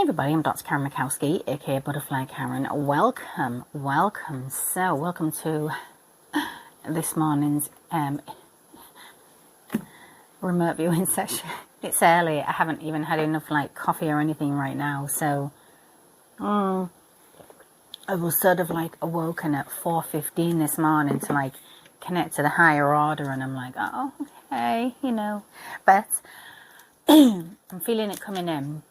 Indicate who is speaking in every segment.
Speaker 1: everybody, I'm Dr. Karen Mikowski, aka Butterfly Karen. Welcome. So, welcome to this morning's remote viewing session. It's early. I haven't even had enough coffee or anything right now. So, I was sort of awoken at 4:15 this morning to connect to the higher order, and I'm like, oh, okay, but I'm feeling it coming in.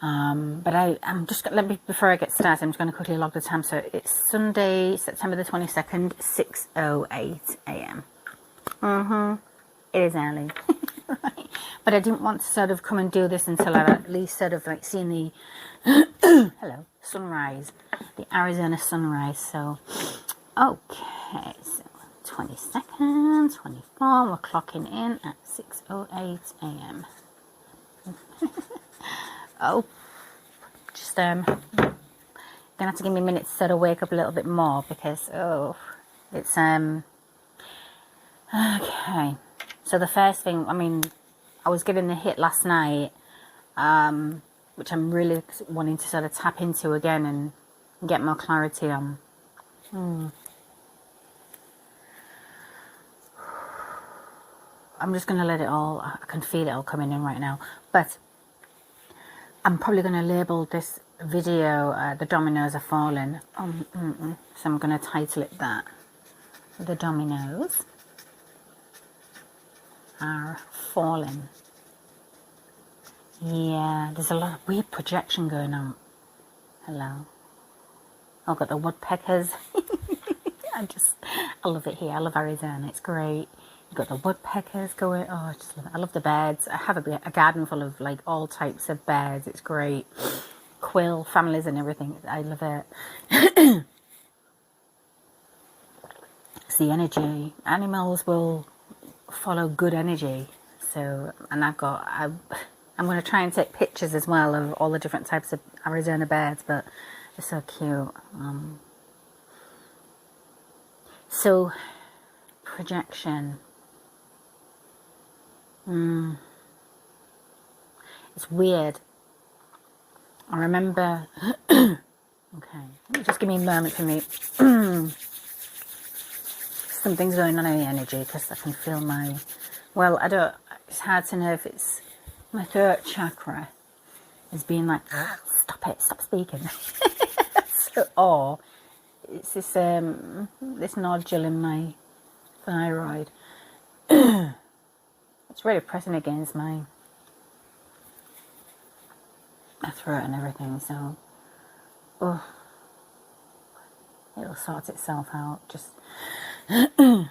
Speaker 1: But I'm just, before I get started, I'm just going to quickly log the time. So it's Sunday, September the 22nd, 6:08 a.m. It is early. Right. But I didn't want to sort of come and do this until I've at least sort of seen the, hello, sunrise, the Arizona sunrise. So, okay, so 22nd, 24, we're clocking in at 6:08 a.m. Oh, just gonna have to give me a minute to sort of wake up a little bit more because it's okay. So the first thing, I was getting the hit last night, which I'm really wanting to sort of tap into again and get more clarity on. I'm just gonna let it all. I can feel it all coming in right now, but I'm probably going to label this video, The Dominoes Are Falling. So I'm going to title it that. The Dominoes Are Falling. Yeah, there's a lot of weird projection going on. Hello. I've got the woodpeckers. I love it here. I love Arizona. It's great. You've got the woodpeckers going. Oh, I just love it. I love the birds. I have a garden full of all types of birds. It's great. Quill families and everything. I love it. It's the energy. Animals will follow good energy. So, and I'm going to try and take pictures as well of all the different types of Arizona birds, but they're so cute. So, projection. It's weird. I remember. Okay, just give me a moment for me. Something's going on in the energy because I can feel my. Well, I don't. It's hard to know if it's my throat chakra is being stop it, stop speaking. Or it's this nodule in my thyroid. It's really pressing against my throat and everything, so it'll sort itself out. Just I'll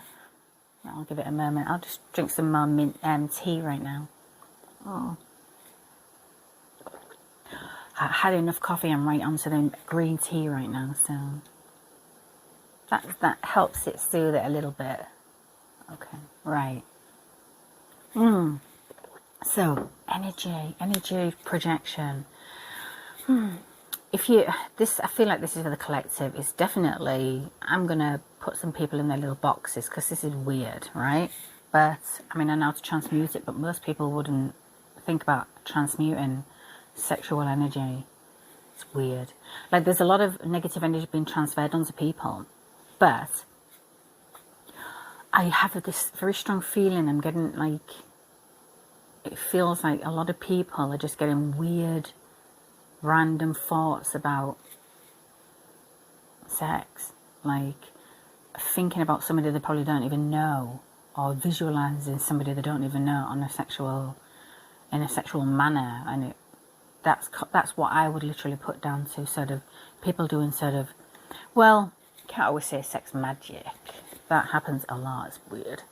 Speaker 1: give it a moment. I'll just drink some more mint tea right now. I had enough coffee. I'm right onto the green tea right now, so that helps it soothe it a little bit. Okay, right. So energy projection. I feel like this is for the collective. It's definitely, I'm gonna put some people in their little boxes because this is weird, right? But I know how to transmute it, but most people wouldn't think about transmuting sexual energy. It's weird. There's a lot of negative energy being transferred onto people, but I have this very strong feeling I'm getting it feels like a lot of people are just getting weird, random thoughts about sex. Thinking about somebody they probably don't even know, or visualizing somebody they don't even know in a sexual manner. And that's what I would literally put down to sort of people doing well, can't always say sex magic. That happens a lot. It's weird.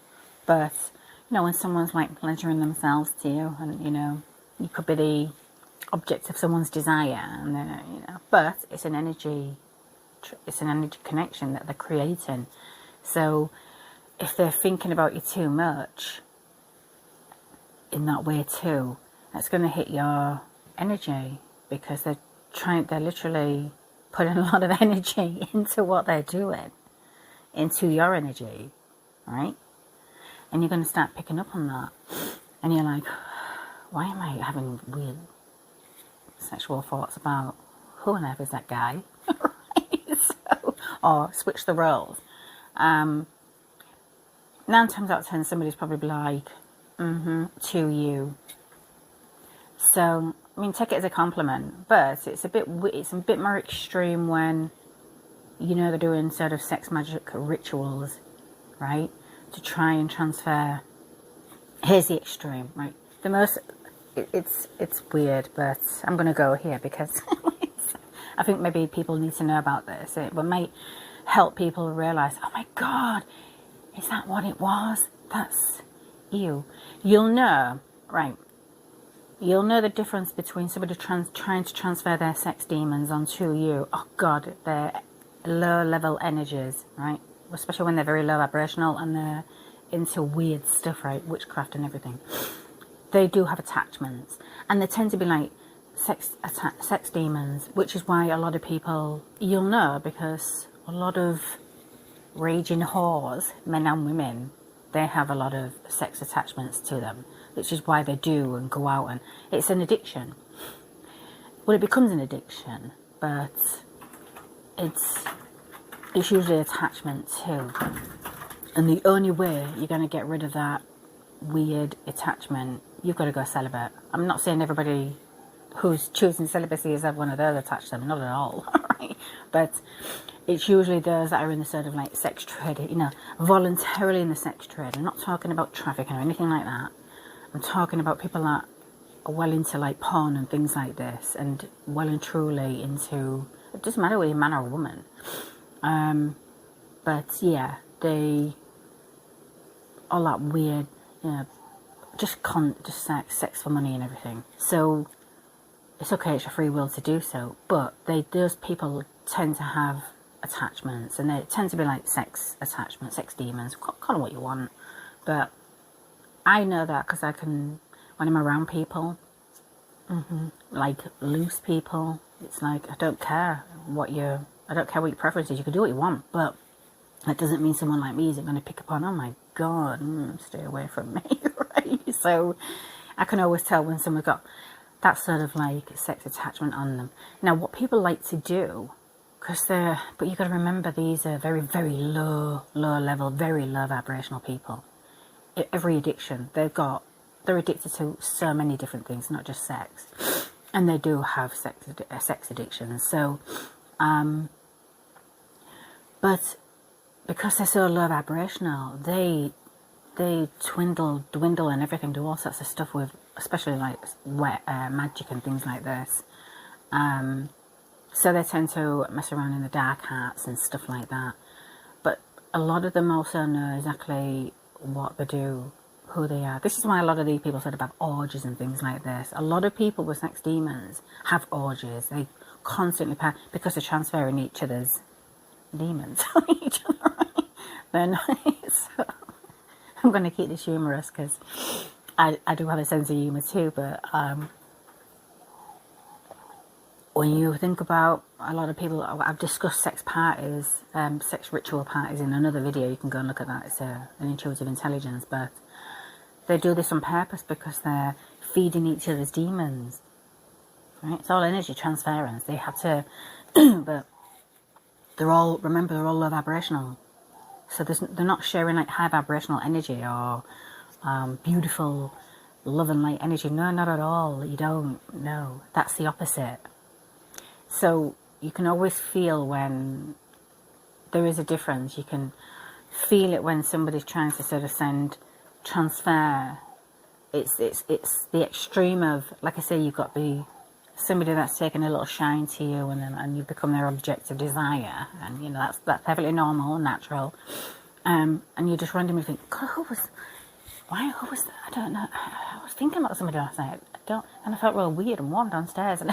Speaker 1: But, when someone's pleasuring themselves to you, and, you could be the object of someone's desire, and but it's an energy connection that they're creating. So if they're thinking about you too much in that way too, that's going to hit your energy, because they're literally putting a lot of energy into what they're doing, into your energy, right? And you're going to start picking up on that, and you're like, why am I having weird sexual thoughts about who on earth is that guy, right? So, or switch the roles. 9 times out of 10, somebody's probably like, to you. So, I mean, take it as a compliment, but it's a bit more extreme when, you know, they're doing sort of sex magic rituals, right? To try and transfer. Here's the extreme, right? The most, it's weird, but I'm going to go here because I think maybe people need to know about this. It might help people realize, oh my God, is that what it was? That's you. You'll know, right? You'll know the difference between somebody trying to transfer their sex demons onto you. Oh God, they're low-level energies, right? Especially when they're very low vibrational and they're into weird stuff, right? Witchcraft and everything. They do have attachments, and they tend to be like sex demons, which is why a lot of people, you'll know, because a lot of raging whores, men and women, they have a lot of sex attachments to them, which is why they do and go out, and it's an addiction. Well, it becomes an addiction, but it's usually attachment too. And the only way you're going to get rid of that weird attachment, you've got to go celibate. I'm not saying everybody who's choosing celibacy has had one of those attached to them, not at all, right? But it's usually those that are in the sort of like sex trade, you know, voluntarily in the sex trade. I'm not talking about trafficking or anything like that. I'm talking about people that are well into like porn and things like this, and well and truly into, it doesn't matter whether you're a man or a woman. But yeah, they, all that weird, you know, just sex for money and everything. So it's okay, it's your free will to do so, but those people tend to have attachments, and they tend to be like sex attachments, sex demons, kind of what you want. But I know that because I can, when I'm around people, like loose people, it's like, I don't care what your preference is. You can do what you want, but that doesn't mean someone like me isn't going to pick up on, oh my God, stay away from me, right? So I can always tell when someone's got that sort of like sex attachment on them. Now, what people like to do, but you've got to remember, these are very, very low level, very low vibrational people. Every addiction they're addicted to so many different things, not just sex, and they do have sex addictions. So, but because they're so low vibrational, they dwindle and everything, do all sorts of stuff with, especially like magic and things like this. So they tend to mess around in the dark arts and stuff like that. But a lot of them also know exactly what they do, who they are. This is why a lot of these people said about orgies and things like this. A lot of people with sex demons have orgies. They constantly, because they're transferring each other's demons on each other. Then so I'm going to keep this humorous because I do have a sense of humour too. But when you think about a lot of people, I've discussed sex parties, sex ritual parties in another video. You can go and look at that. It's an intuitive intelligence, but they do this on purpose because they're feeding each other's demons. Right? It's all energy transference. They have to, but they're all low vibrational. So they're not sharing like high vibrational energy or beautiful love and light energy. No, not at all. You don't. No, that's the opposite. So you can always feel when there is a difference. You can feel it when somebody's trying to sort of transfer. It's the extreme of, like I say, you've got somebody that's taken a little shine to you, and you become their object of desire, and you know that's perfectly normal and natural. And you just randomly think, God, who was that? I don't know. I was thinking about somebody last night. And I felt real weird and warm downstairs, and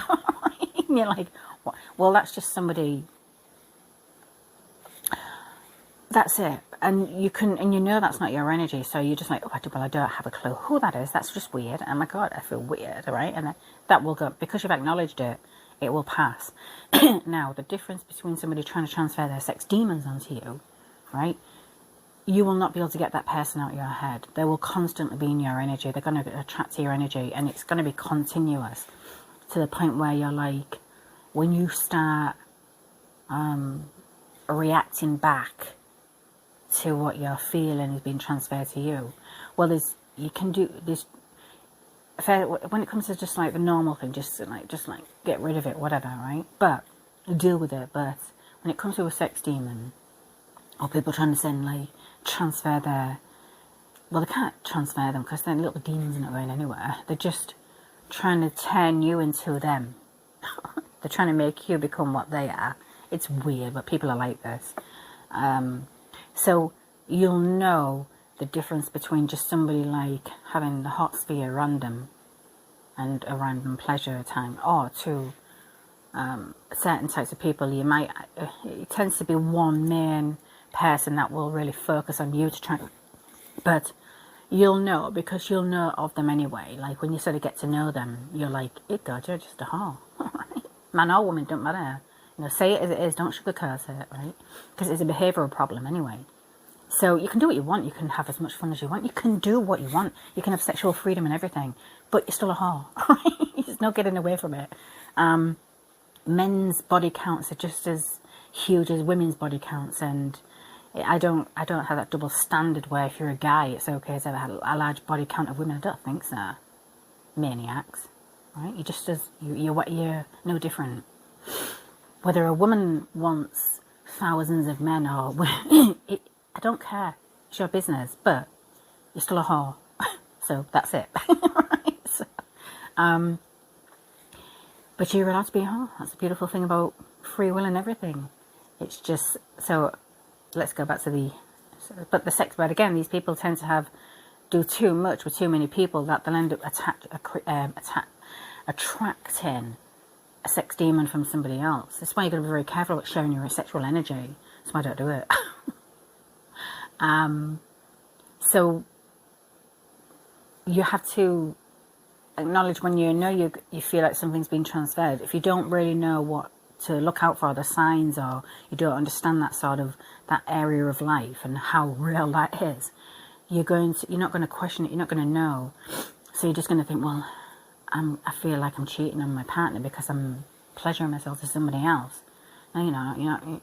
Speaker 1: you're like, what? Well, that's just somebody. That's it. And you know that's not your energy, so you're just like, oh, I don't have a clue who that is. That's just weird. Oh my God, I feel weird, right? And that will go, because you've acknowledged it, it will pass. Now, the difference between somebody trying to transfer their sex demons onto you, right? You will not be able to get that person out of your head. They will constantly be in your energy. They're going to attract to your energy, and it's going to be continuous. to the point where you're like, when you start reacting back to what you're feeling is being transferred to you. Well, you can do this when it comes to just like the normal thing, just like get rid of it, whatever, right? But deal with it. But when it comes to a sex demon, or people trying to send like transfer their, well, they can't transfer them because they're little demons not going anywhere. They're just trying to turn you into them. They're trying to make you become what they are. It's weird, but people are like this. So you'll know the difference between just somebody like having the hot sphere random and a random pleasure time, or to certain types of people. You might, it tends to be one main person that will really focus on you to try, but you'll know, because you'll know of them anyway. Like when you sort of get to know them, you're like, God, you're just a whore. Man or woman, don't matter. You know, say it as it is, don't sugarcoat it, right? Because it's a behavioural problem anyway. So you can do what you want, you can have as much fun as you want, you can do what you want, you can have sexual freedom and everything, but you're still a whore, right? There's no getting away from it. Men's body counts are just as huge as women's body counts, and I don't have that double standard where if you're a guy, it's okay to have a large body count of women. I don't think so. Maniacs, right? You just you're no different. Whether a woman wants thousands of men or I don't care. It's your business, but you're still a whore. So that's it. Right? So, but you're allowed to be a whore. That's the beautiful thing about free will and everything. It's just, so let's go back to the sex. But again, these people tend to do too much with too many people, that they'll end up attracting a sex demon from somebody else. That's why you've got to be very careful about sharing your sexual energy. That's why I don't do it. So you have to acknowledge when you know you feel like something's been transferred. If you don't really know what to look out for, the signs, or you don't understand that area of life and how real that is, you're not going to question it. You're not going to know. So you're just going to think, well, I feel like I'm cheating on my partner because I'm pleasuring myself to somebody else. No,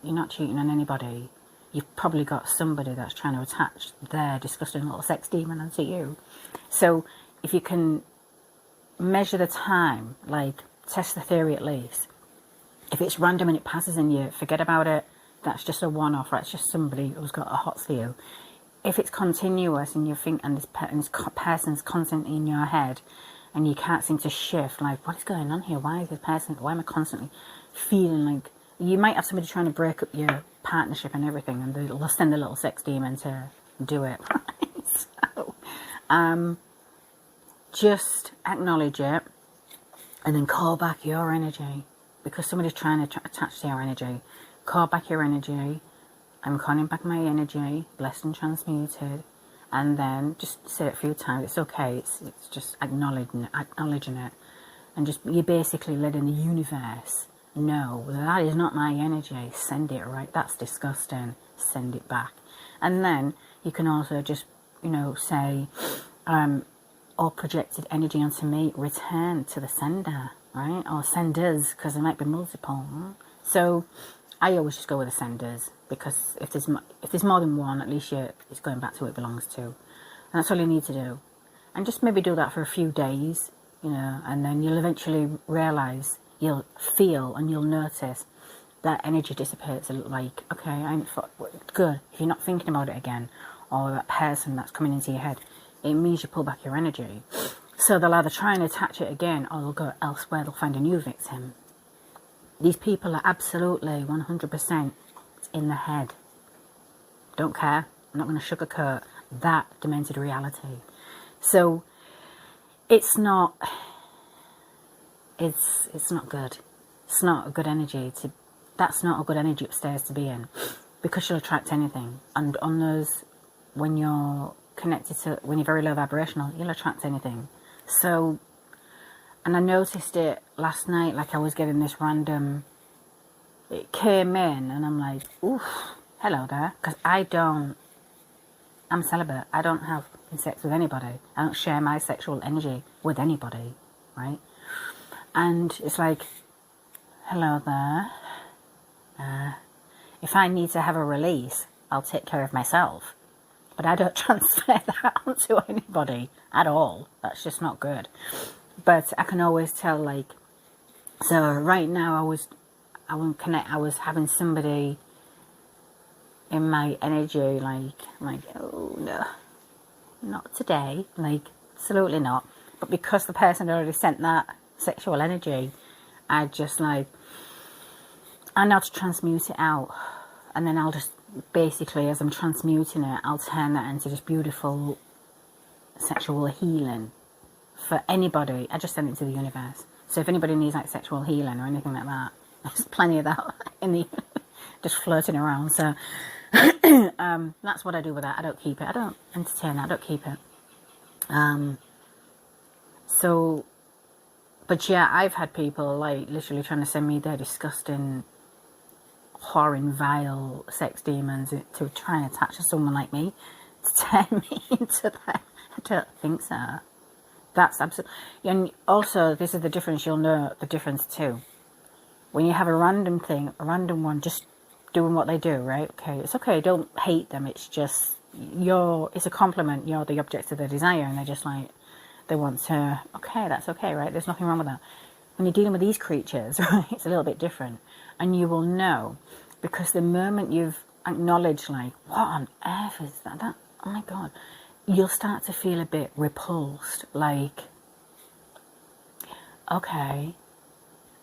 Speaker 1: you're not cheating on anybody. You've probably got somebody that's trying to attach their disgusting little sex demon onto you. So if you can measure the time, like test the theory at least. If it's random and it passes and you forget about it, that's just a one-off. That's just somebody who's got a hot for you. If it's continuous and you think, and this person's constantly in your head, and you can't seem to shift, like, what is going on here? Why am I constantly feeling like, you might have somebody trying to break up your partnership and everything, and they'll send a little sex demon to do it, right? So, just acknowledge it, and then call back your energy, because somebody's trying to attach to your energy. Call back your energy. I'm calling back my energy, blessed and transmuted. And then just say it a few times. It's okay. It's just acknowledging it. And just, you're basically letting the universe know that is not my energy. Send it, right? That's disgusting. Send it back. And then you can also just, say, all projected energy onto me, return to the sender, right? Or senders, because there might be multiple. So I always just go with the senders, because if there's more than one, at least it's going back to who it belongs to. And that's all you need to do. And just maybe do that for a few days, and then you'll eventually realise, you'll feel and you'll notice that energy dissipates. Like, okay, good. If you're not thinking about it again, or that person that's coming into your head, it means you pull back your energy. So they'll either try and attach it again, or they'll go elsewhere, they'll find a new victim. These people are absolutely 100% in the head. Don't care. I'm not going to sugarcoat that demented reality. So it's not good. It's not a good energy that's not a good energy upstairs to be in, because you'll attract anything. And on those, when you're when you're very low vibrational, you'll attract anything. So, and I noticed it last night, like I was getting this random, it came in and I'm like, oof, hello there. Because I'm celibate. I don't have sex with anybody. I don't share my sexual energy with anybody, right? And it's like, hello there. If I need to have a release, I'll take care of myself. But I don't transfer that onto anybody at all. That's just not good. But I can always tell, like, so right now I was having somebody in my energy, like, oh no, not today, like, absolutely not. But because the person already sent that sexual energy, I just like, I know how to transmute it out. And then I'll just, basically, as I'm transmuting it, I'll turn that into just beautiful sexual healing for anybody. I just send it to the universe. So if anybody needs like sexual healing or anything like that, there's plenty of that in the just floating around. So that's what I do with that. I don't keep it. I don't entertain it. I don't keep it. So, but yeah, I've had people like literally trying to send me their disgusting, horrid, vile sex demons to try and attach to someone like me, to turn me into that. I don't think so. That's absolutely. And also, this is the difference. You'll know the difference too. When you have a random thing, a random one, just doing what they do, right? Okay, it's okay. Don't hate them. It's just it's a compliment. You're the object of their desire, and they're just like, they want to. Okay, that's okay, right? There's nothing wrong with that. When you're dealing with these creatures, right, it's a little bit different, and you will know, because the moment you've acknowledged, like, what on earth is that? Oh my God. You'll start to feel a bit repulsed, like, okay.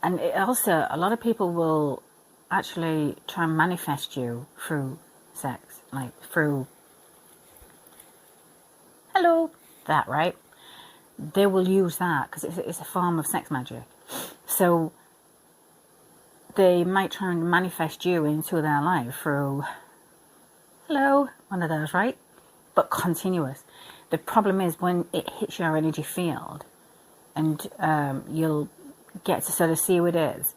Speaker 1: And it also, a lot of people will actually try and manifest you through sex, like through, hello, that, right? They will use that because it's a form of sex magic. So they might try and manifest you into their life through, hello, one of those, right? But continuous. The problem is when it hits your energy field, and you'll get to sort of see what it is,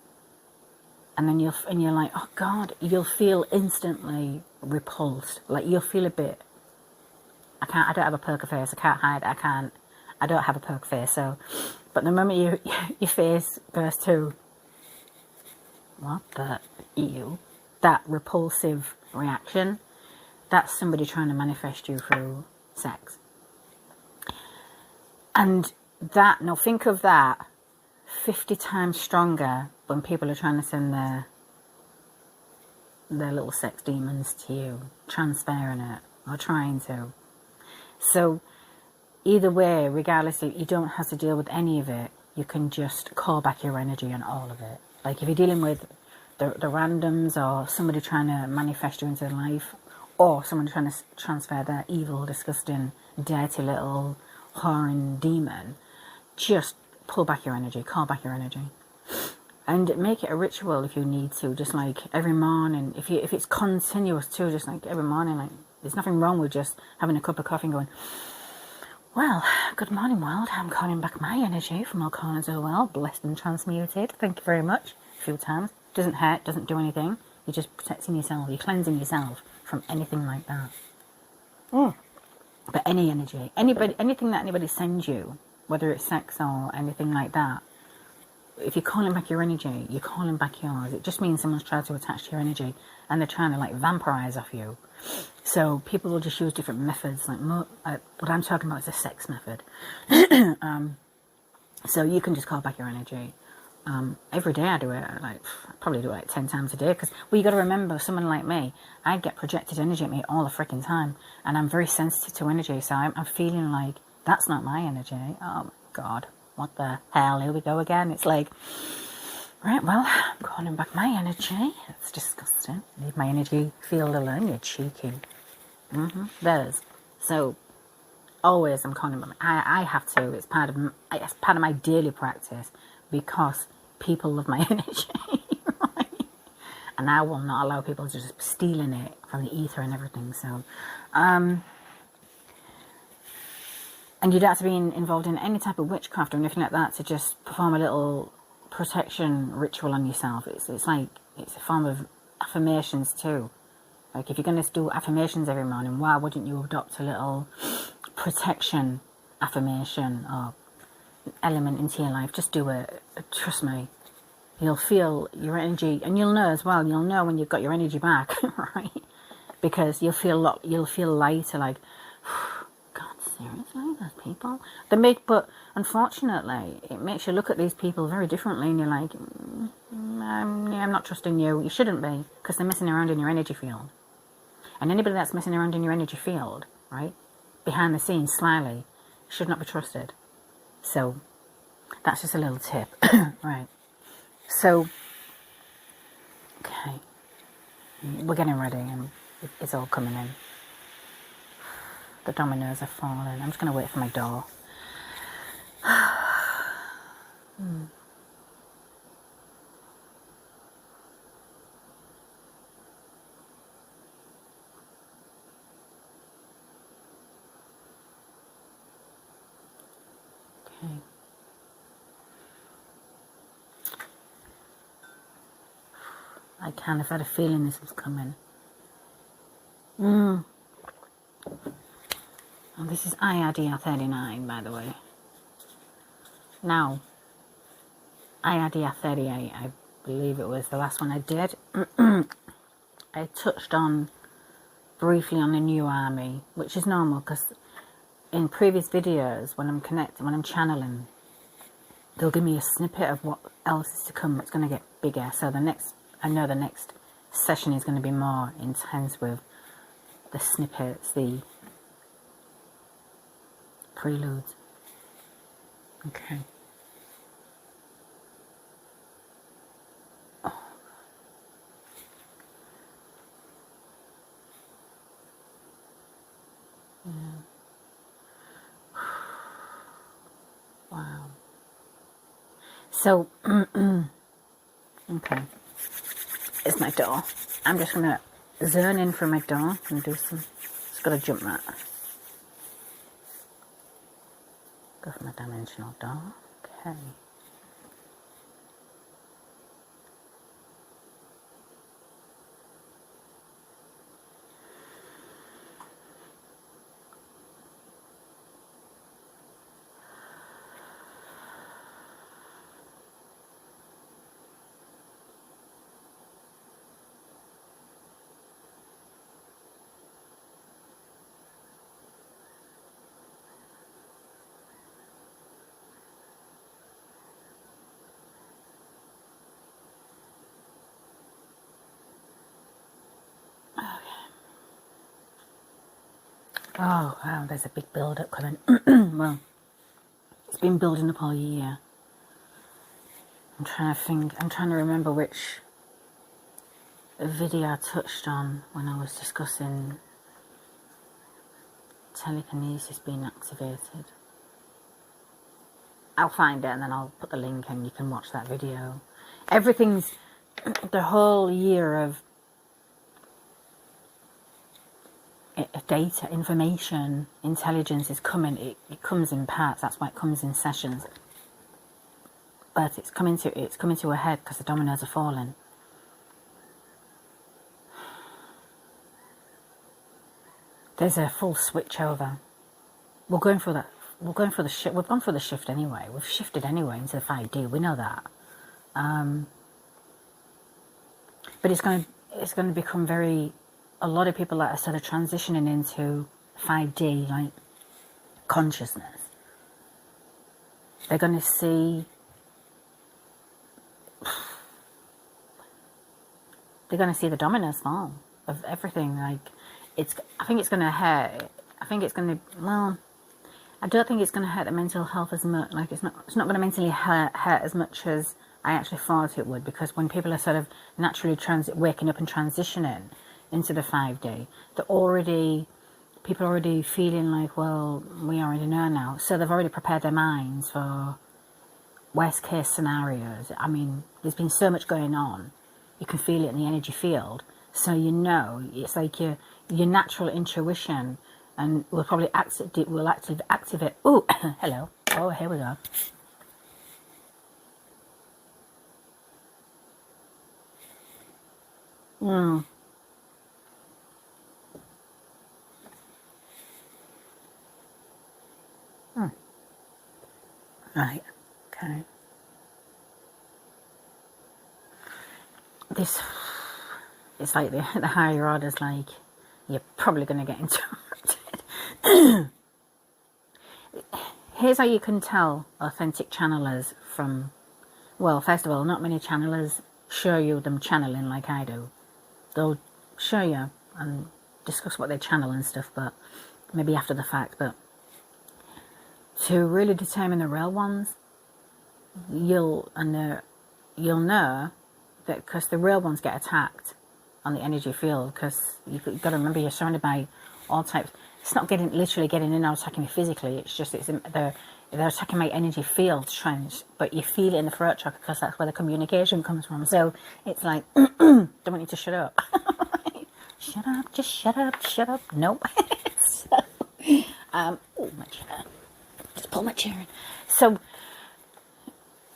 Speaker 1: and then you're like, oh God, you'll feel instantly repulsed. Like you'll feel a bit. I don't have a poker face. I can't hide. I don't have a poker face. So, but the moment your face goes to, what the ew, that repulsive reaction. That's somebody trying to manifest you through sex. And that, now think of that 50 times stronger when people are trying to send their little sex demons to you, transferring it, or trying to. So either way, regardless, you don't have to deal with any of it. You can just call back your energy on all of it. Like if you're dealing with the randoms, or somebody trying to manifest you into life, or someone trying to transfer their evil, disgusting, dirty little horrid demon, just pull back your energy, call back your energy. And make it a ritual if you need to, just like every morning. If it's continuous too, just like every morning, like there's nothing wrong with just having a cup of coffee and going, well, good morning world, I'm calling back my energy from all corners of the world, blessed and transmuted, thank you very much, a few times. Doesn't hurt, doesn't do anything, you're just protecting yourself, you're cleansing yourself from anything like that. But any energy, anything that anybody sends you, whether it's sex or anything like that, if you're calling back your energy, you're calling back yours. It just means someone's tried to attach to your energy and they're trying to like vampirize off you. So people will just use different methods. Like what I'm talking about is a sex method. So you can just call back your energy. Every day I do it. I probably do it like 10 times a day. Because you got to remember, someone like me, I get projected energy at me all the freaking time, and I'm very sensitive to energy. So I'm feeling like that's not my energy. Oh my God. What the hell? Here we go again. It's like, right, well, I'm calling back my energy. It's disgusting. Leave my energy field alone, you cheeky. Those. So, always I'm calling back. I have to. It's part of my daily practice, because people love my energy. Right? And I will not allow people to just stealing it from the ether and everything. So, and you don't have to be involved in any type of witchcraft or anything like that to just perform a little protection ritual on yourself. It's like, it's a form of affirmations too. Like if you're going to do affirmations every morning, why wouldn't you adopt a little protection affirmation, or element into your life, just do it. Trust me. You'll feel your energy, and you'll know as well. You'll know when you've got your energy back, right? Because you'll feel lighter. Like, God, seriously, those people. But unfortunately, it makes you look at these people very differently, and you're like, I'm not trusting you. You shouldn't be, because they're messing around in your energy field. And anybody that's messing around in your energy field, right, behind the scenes, slyly, should not be trusted. So that's just a little tip, right? So, okay, we're getting ready, and it's all coming in. The dominoes are falling. I'm just going to wait for my door. Okay. I've had a feeling this was coming. Oh, this is IIDR39, by the way. Now, IIDR38, I believe it was the last one I did. I touched on briefly on the new army, which is normal, because in previous videos, when I'm channeling, they'll give me a snippet of what else is to come. It's going to get bigger. So I know the next session is going to be more intense with the snippets, the preludes. Okay. Oh. Yeah. Wow. So, okay. It's my door. I'm just going to zone in from my door and do some, just got to jump that. Go for my dimensional door. Okay. Oh, wow, there's a big build-up coming. Well, it's been building up all year. I'm trying to remember which video I touched on when I was discussing telekinesis being activated. I'll find it and then I'll put the link and you can watch that video. The whole year of data, information, intelligence is coming. It comes in parts. That's why it comes in sessions. But it's coming to a head because the dominoes are falling. There's a full switch over. We're going through that. We're going through the shift. We've gone through the shift anyway. We've shifted anyway into the 5D. We know that. But it's going to become a lot of people that are sort of transitioning into 5D, like consciousness. They're going to see. They're going to see the dominoes fall of everything. Like I think it's going to hurt. I think it's going to. Well, I don't think it's going to hurt the mental health as much. Like it's not going to mentally hurt as much as I actually thought it would. Because when people are sort of naturally waking up and transitioning into the 5D, people are already feeling like, well, we already know now. So they've already prepared their minds for worst case scenarios. I mean, there's been so much going on. You can feel it in the energy field. So it's like your natural intuition and will probably activate. Oh, hello. Oh, here we go. Right. Okay. This, it's like the higher orders, like, you're probably going to get interrupted. Here's how you can tell authentic channelers from, well, first of all, not many channelers show you them channeling like I do. They'll show you and discuss what they channel and stuff, but maybe after the fact. But to really determine the real ones, you'll know that, because the real ones get attacked on the energy field, because you've got to remember you're surrounded by all types. It's not literally getting in or attacking me physically. It's just they're attacking my energy field trench, but you feel it in the throat chakra because that's where the communication comes from. So it's like, don't want you to shut up. Shut up, just shut up. Nope. So, oh, my chair. Just pull my chair in. So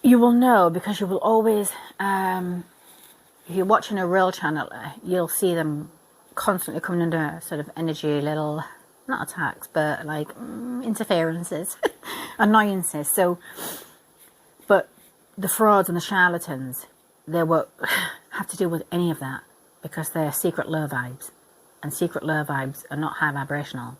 Speaker 1: you will know, because you will always, if you're watching a real channeler, you'll see them constantly coming under sort of energy, little, not attacks, but like interferences, annoyances. So, but the frauds and the charlatans, they won't have to deal with any of that, because they're secret low vibes, and secret low vibes are not high vibrational,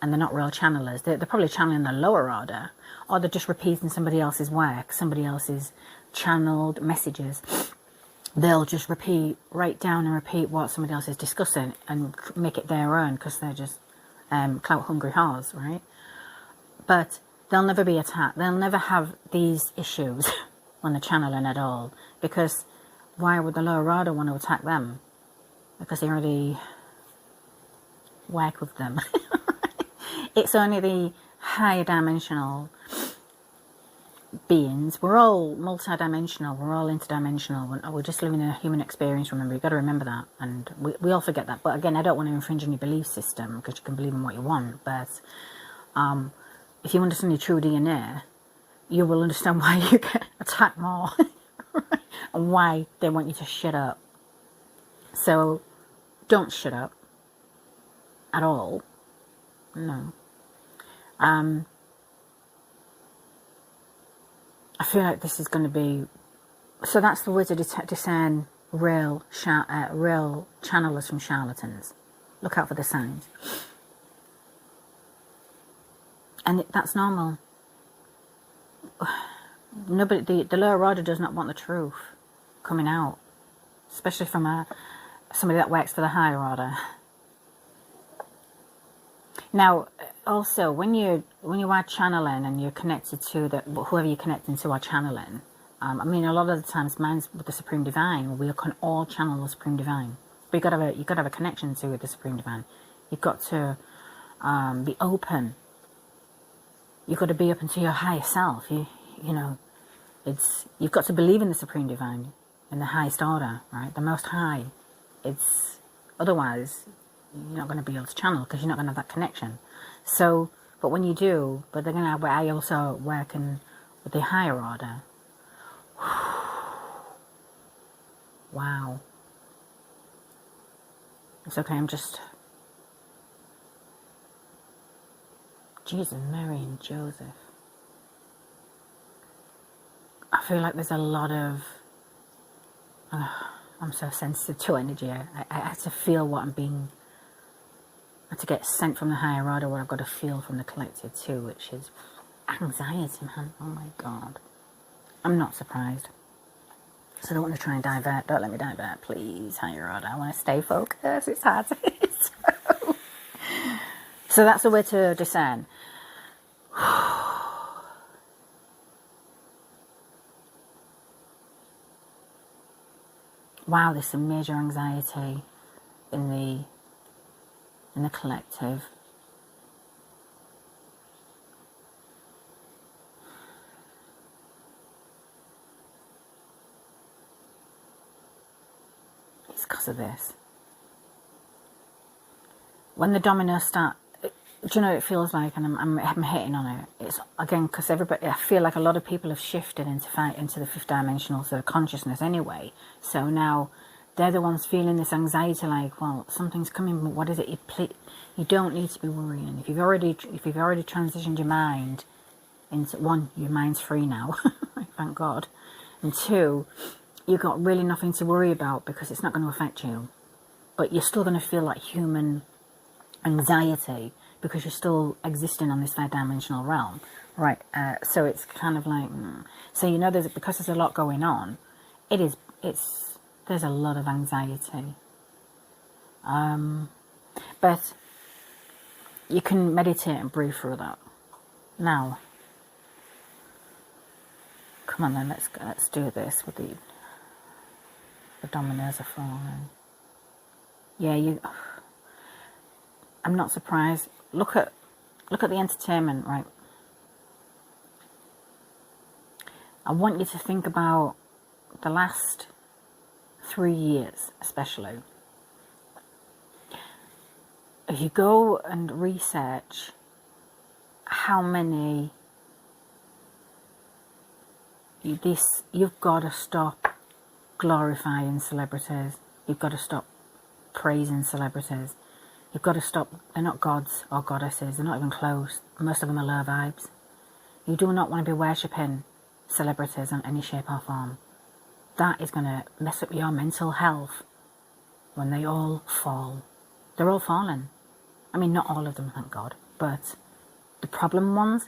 Speaker 1: and they're not real channelers. They're probably channeling the lower order, or they're just repeating somebody else's work, somebody else's channeled messages. They'll just write down and repeat what somebody else is discussing and make it their own, because they're just clout hungry whores, right? But they'll never be attacked. They'll never have these issues when they're channeling at all, because why would the lower order want to attack them? Because they already work with them. It's only the higher dimensional beings. We're all multi-dimensional, we're all interdimensional, we're just living a human experience. Remember, you've got to remember that, and we all forget that. But again, I don't want to infringe on your belief system, because you can believe in what you want, but if you understand your true DNA, you will understand why you get attacked more and why they want you to shut up. So don't shut up at all. No. I feel like this is going to be... So that's the way to discern real channelers from charlatans. Look out for the signs. And that's normal. Nobody, the lower order does not want the truth coming out, especially from somebody that works for the higher order. Now, also, when you are channeling and you're connected to whoever you're connecting to are channeling, I mean, a lot of the times mine's with the Supreme Divine. We can all channel the Supreme Divine, but you've got to have a connection to the Supreme Divine. You've got to be open. You've got to be open to your higher self. You know, you've got to believe in the Supreme Divine, in the highest order, right? The Most High. Otherwise, you're not going to be able to channel, because you're not going to have that connection. So, but when you do, but they're going to. I also working with the higher order. Wow. It's okay. I'm just. Jesus, Mary, and Joseph. I feel like there's a lot of. I'm so sensitive to energy. I have to feel what I'm being. I have to get sent from the higher order, what I've got to feel from the collective too, which is anxiety, man. Oh my God. I'm not surprised. So I don't want to try and divert. Don't let me divert, please, higher order. I want to stay focused. It's hard to so that's the way to discern. Wow, there's some major anxiety in the collective. It's because of this. When the dominoes start, do you know what it feels like? And I'm hitting on it. It's again because everybody. I feel like a lot of people have shifted into the fifth dimensional sort of consciousness anyway. So now they're the ones feeling this anxiety, like, well, something's coming, but what is it? You don't need to be worrying. If you've already transitioned your mind into one, your mind's free now, thank God, and two, you've got really nothing to worry about because it's not going to affect you, but you're still going to feel like human anxiety because you're still existing on this third dimensional realm, right? So it's kind of like, so you know, because there's a lot going on, there's a lot of anxiety, but you can meditate and breathe through that. Now, come on then, let's do this with the dominoes are falling. Yeah, I'm not surprised. Look at the entertainment, right? I want you to think about the last 3 years, especially. If you go and research how many you've got to stop glorifying celebrities. You've got to stop praising celebrities. You've got to stop. They're not gods or goddesses. They're not even close. Most of them are low vibes. You do not want to be worshipping celebrities in any shape or form. That is going to mess up your mental health when they all fall. They're all falling. I mean, not all of them, thank God. But the problem ones,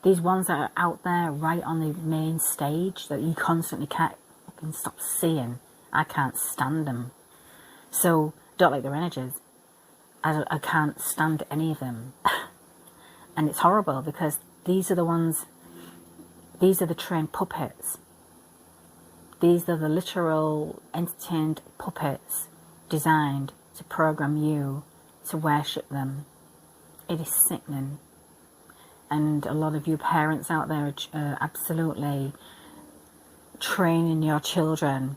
Speaker 1: these ones that are out there right on the main stage that you constantly can't fucking stop seeing, I can't stand them. So, don't like their energies. I can't stand any of them. And it's horrible because these are the trained puppets. These are the literal entertained puppets designed to program you to worship them. It is sickening. And a lot of you parents out there are absolutely training your children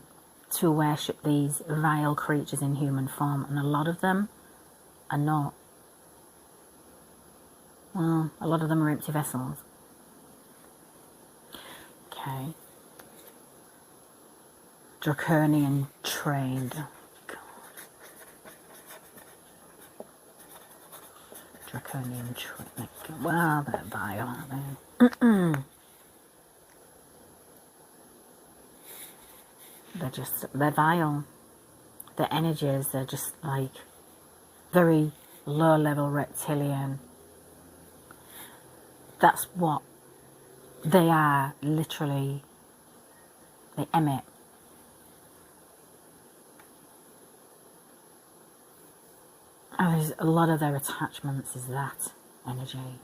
Speaker 1: to worship these vile creatures in human form. And a lot of them are not. Well, a lot of them are empty vessels. Okay. Draconian trained. God. Draconian trained. Well, they're vile, aren't they? They're vile. Their energies, they're just like very low level reptilian. That's what they are, literally. They emit. And a lot of their attachments is that energy.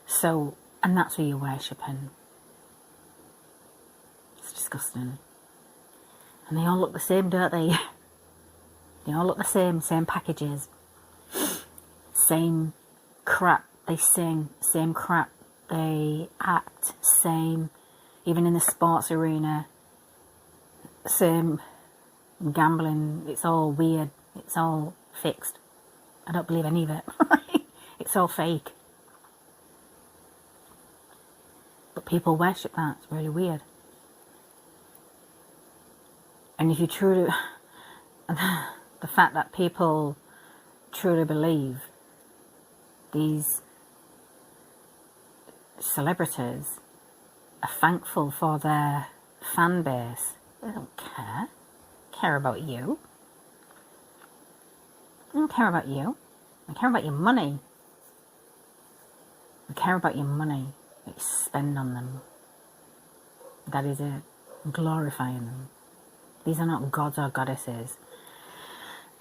Speaker 1: So, and that's who you're worshipping. It's disgusting. And they all look the same, don't they? They all look the same packages. Same crap they sing, same crap they act, same, even in the sports arena, same gambling. It's all weird, it's all fixed. I don't believe any of it. It's all fake. But people worship that. It's really weird. And if you truly, the fact that people truly believe these celebrities are thankful for their fan base, they don't care about you. They don't care about you. They care about your money. They care about your money that you spend on them. That is it. Glorifying them. These are not gods or goddesses.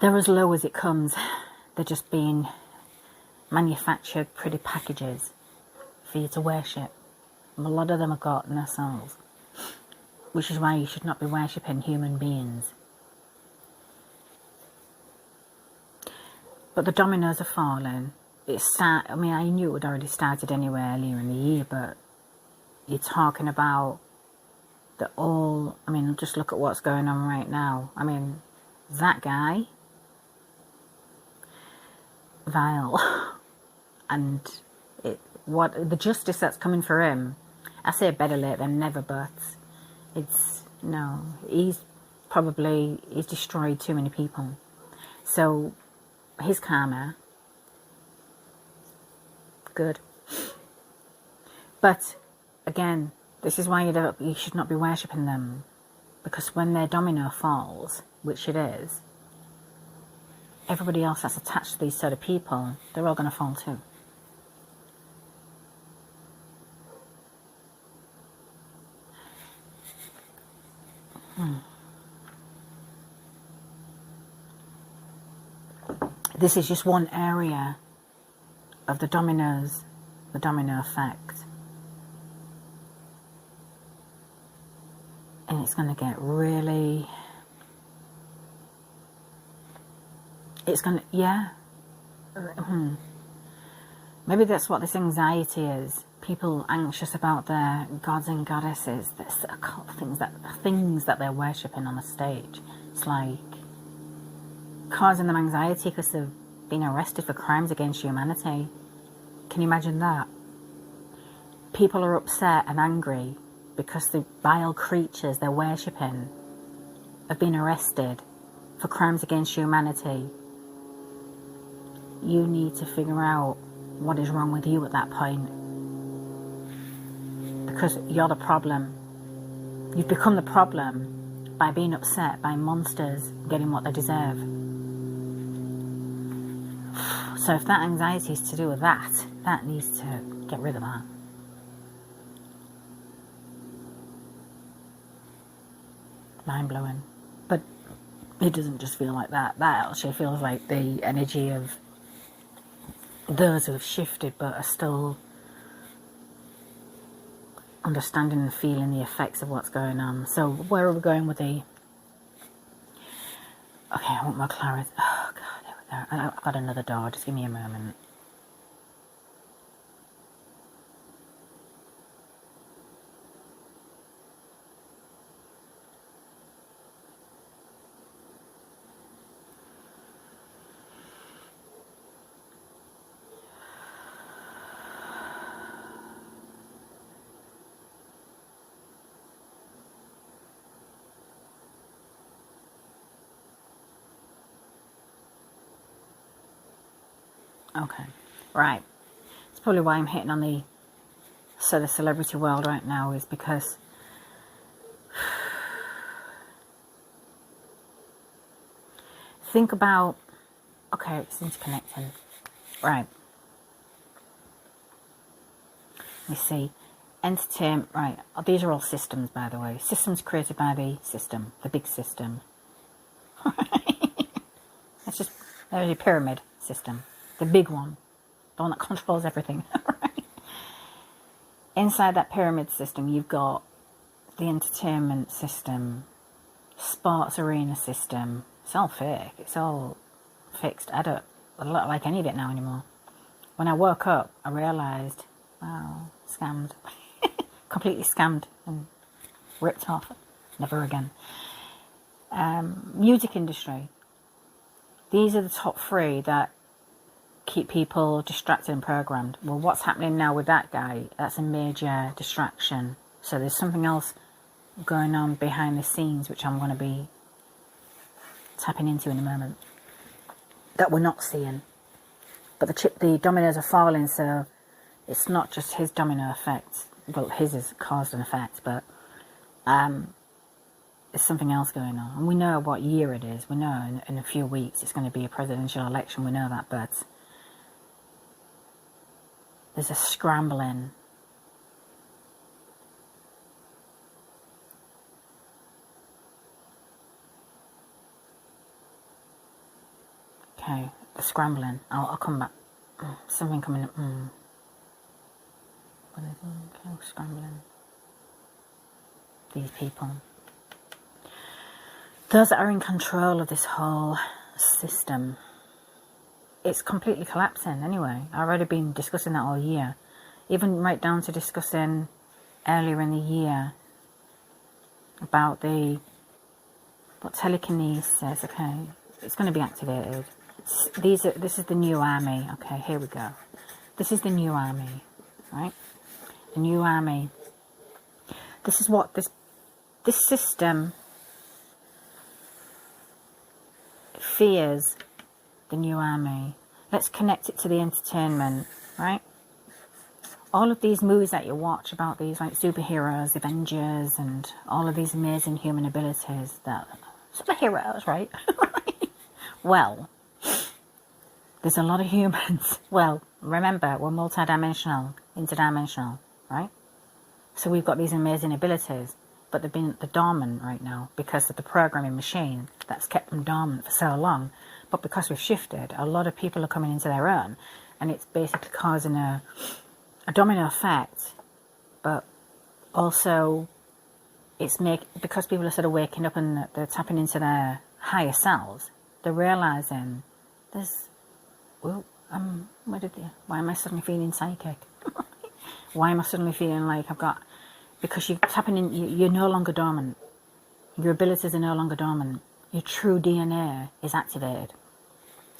Speaker 1: They're as low as it comes. They're just being manufactured pretty packages for you to worship. And a lot of them are God in their souls. Which is why you should not be worshipping human beings. But the dominoes are falling. I mean, I knew it had already started anyway earlier in the year, but you're talking about I mean, just look at what's going on right now. I mean, that guy, vile, and the justice that's coming for him, I say better late than never, but he's destroyed too many people. So his karma, good. But again, this is why you should not be worshipping them, because when their domino falls, which it is, everybody else that's attached to these sort of people, they're all going to fall too. This is just one area of the domino effect. And it's going to get really, it's going to, yeah. Maybe that's what this anxiety is. People anxious about their gods and goddesses, there's occult things that they're worshipping on the stage. It's like causing them anxiety because they've been arrested for crimes against humanity. Can you imagine that? People are upset and angry because the vile creatures they're worshipping have been arrested for crimes against humanity. You need to figure out what is wrong with you at that point. Because you're the problem. You've become the problem by being upset by monsters getting what they deserve. So if that anxiety is to do with that, that needs to get rid of that. Mind-blowing. But it doesn't just feel like that. That actually feels like the energy of those who have shifted but are still understanding and feeling the effects of what's going on. So where are we going with the... Okay, I want more clarity. Oh, God, there we go. I've got another door. Just give me a moment. Okay, right. That's probably why I'm hitting on the celebrity world right now, is because think about, okay, it's interconnecting. Right. Let me see. Entertainment, right. Oh, these are all systems, by the way. Systems created by the system, the big system. It's just, there's a pyramid system. The big one. The one that controls everything. Right? Inside that pyramid system, you've got the entertainment system, sports arena system. It's all fake. It's all fixed. I don't like any of it now anymore. When I woke up, I realised, wow, scammed. Completely scammed and ripped off. Never again. Music industry. These are the top three that keep people distracted and programmed. Well, what's happening now with that guy? That's a major distraction. So there's something else going on behind the scenes, which I'm going to be tapping into in a moment, that we're not seeing. But the dominoes are falling, so it's not just his domino effect. Well, his has caused an effect, but there's something else going on. And we know what year it is. We know in a few weeks it's going to be a presidential election. We know that, but there's a scrambling. Okay, the scrambling. I'll come back. Something coming up. Okay, scrambling. These people. Those that are in control of this whole system. It's completely collapsing anyway. I've already been discussing that all year. Even right down to discussing earlier in the year about what telekinesis. Okay, it's going to be activated. This is the new army. Okay, here we go. This is the new army, right? The new army. This is what this system fears. The new army. Let's connect it to the entertainment, right? all of these movies that you watch about these like superheroes, Avengers, and all of these amazing human abilities that superheroes, right? Well, there's a lot of humans. Well, remember, we're multidimensional, interdimensional, right? So we've got these amazing abilities, but they're dormant right now because of the programming machine that's kept them dormant for so long. But because we've shifted, a lot of people are coming into their own, and it's basically causing a domino effect. But also, because people are sort of waking up and they're tapping into their higher selves, they're realizing why am I suddenly feeling psychic? Why am I suddenly feeling like because you're tapping in, you're no longer dormant. Your abilities are no longer dormant. Your true DNA is activated.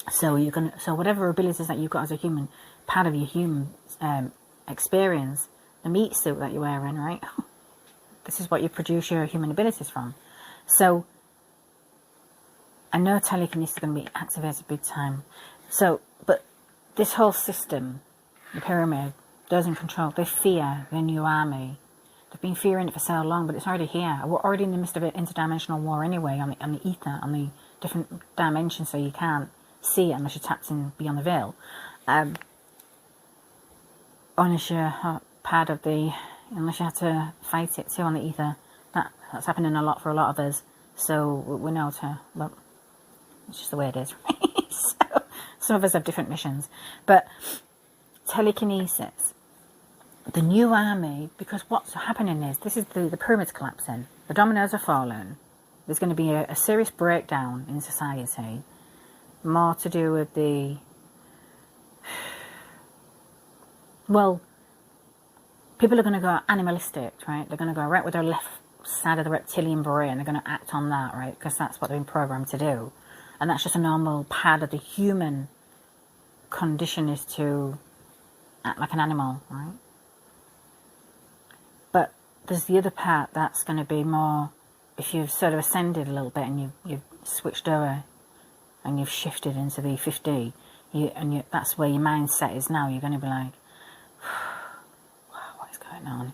Speaker 1: So so whatever abilities that you've got as a human, part of your human experience, the meat suit that you're wearing, right? This is what you produce your human abilities from. So I know telekinesis is going to be activated big time. So, but this whole system, the pyramid, those in control, they fear the new army. They've been fearing it for so long, but it's already here. We're already in the midst of an interdimensional war anyway, on the ether, on the different dimensions, so you can't see it unless you're tapped in beyond the veil. Unless you're part of unless you have to fight it too on the ether. That's happening a lot for a lot of us. So we know well, it's just the way it is. So some of us have different missions. But telekinesis, the new army, because what's happening is, this is the pyramid's collapsing, the dominoes are falling, there's going to be a serious breakdown in society, more to do with people are going to go animalistic, right? They're going to go right with their left side of the reptilian brain, they're going to act on that, right? Because that's what they've been programmed to do. And that's just a normal part of the human condition, is to act like an animal, right? But there's the other part that's going to be more, if you've sort of ascended a little bit and you've switched over and you've shifted into the 5D, that's where your mindset is now. You're going to be like, wow, what is going on?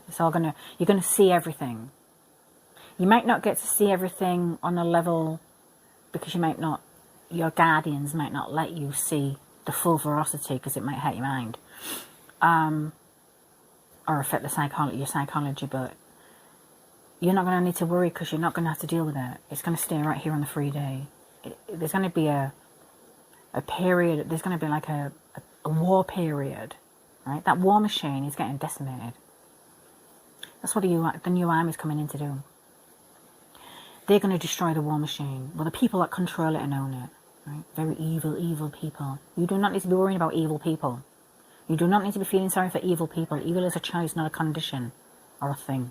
Speaker 1: You're going to see everything. You might not get to see everything on a level, because your guardians might not let you see the full veracity, because it might hurt your mind. Or affect your psychology, but you're not going to need to worry, because you're not going to have to deal with it. It's going to stay right here on the 3D. There's going to be a period, there's going to be like a war period, right? That war machine is getting decimated. That's what the new army is coming in to do. They're going to destroy the war machine. Well, the people that control it and own it, right? Very evil, evil people. You do not need to be worrying about evil people. You do not need to be feeling sorry for evil people. Evil is a choice, not a condition or a thing.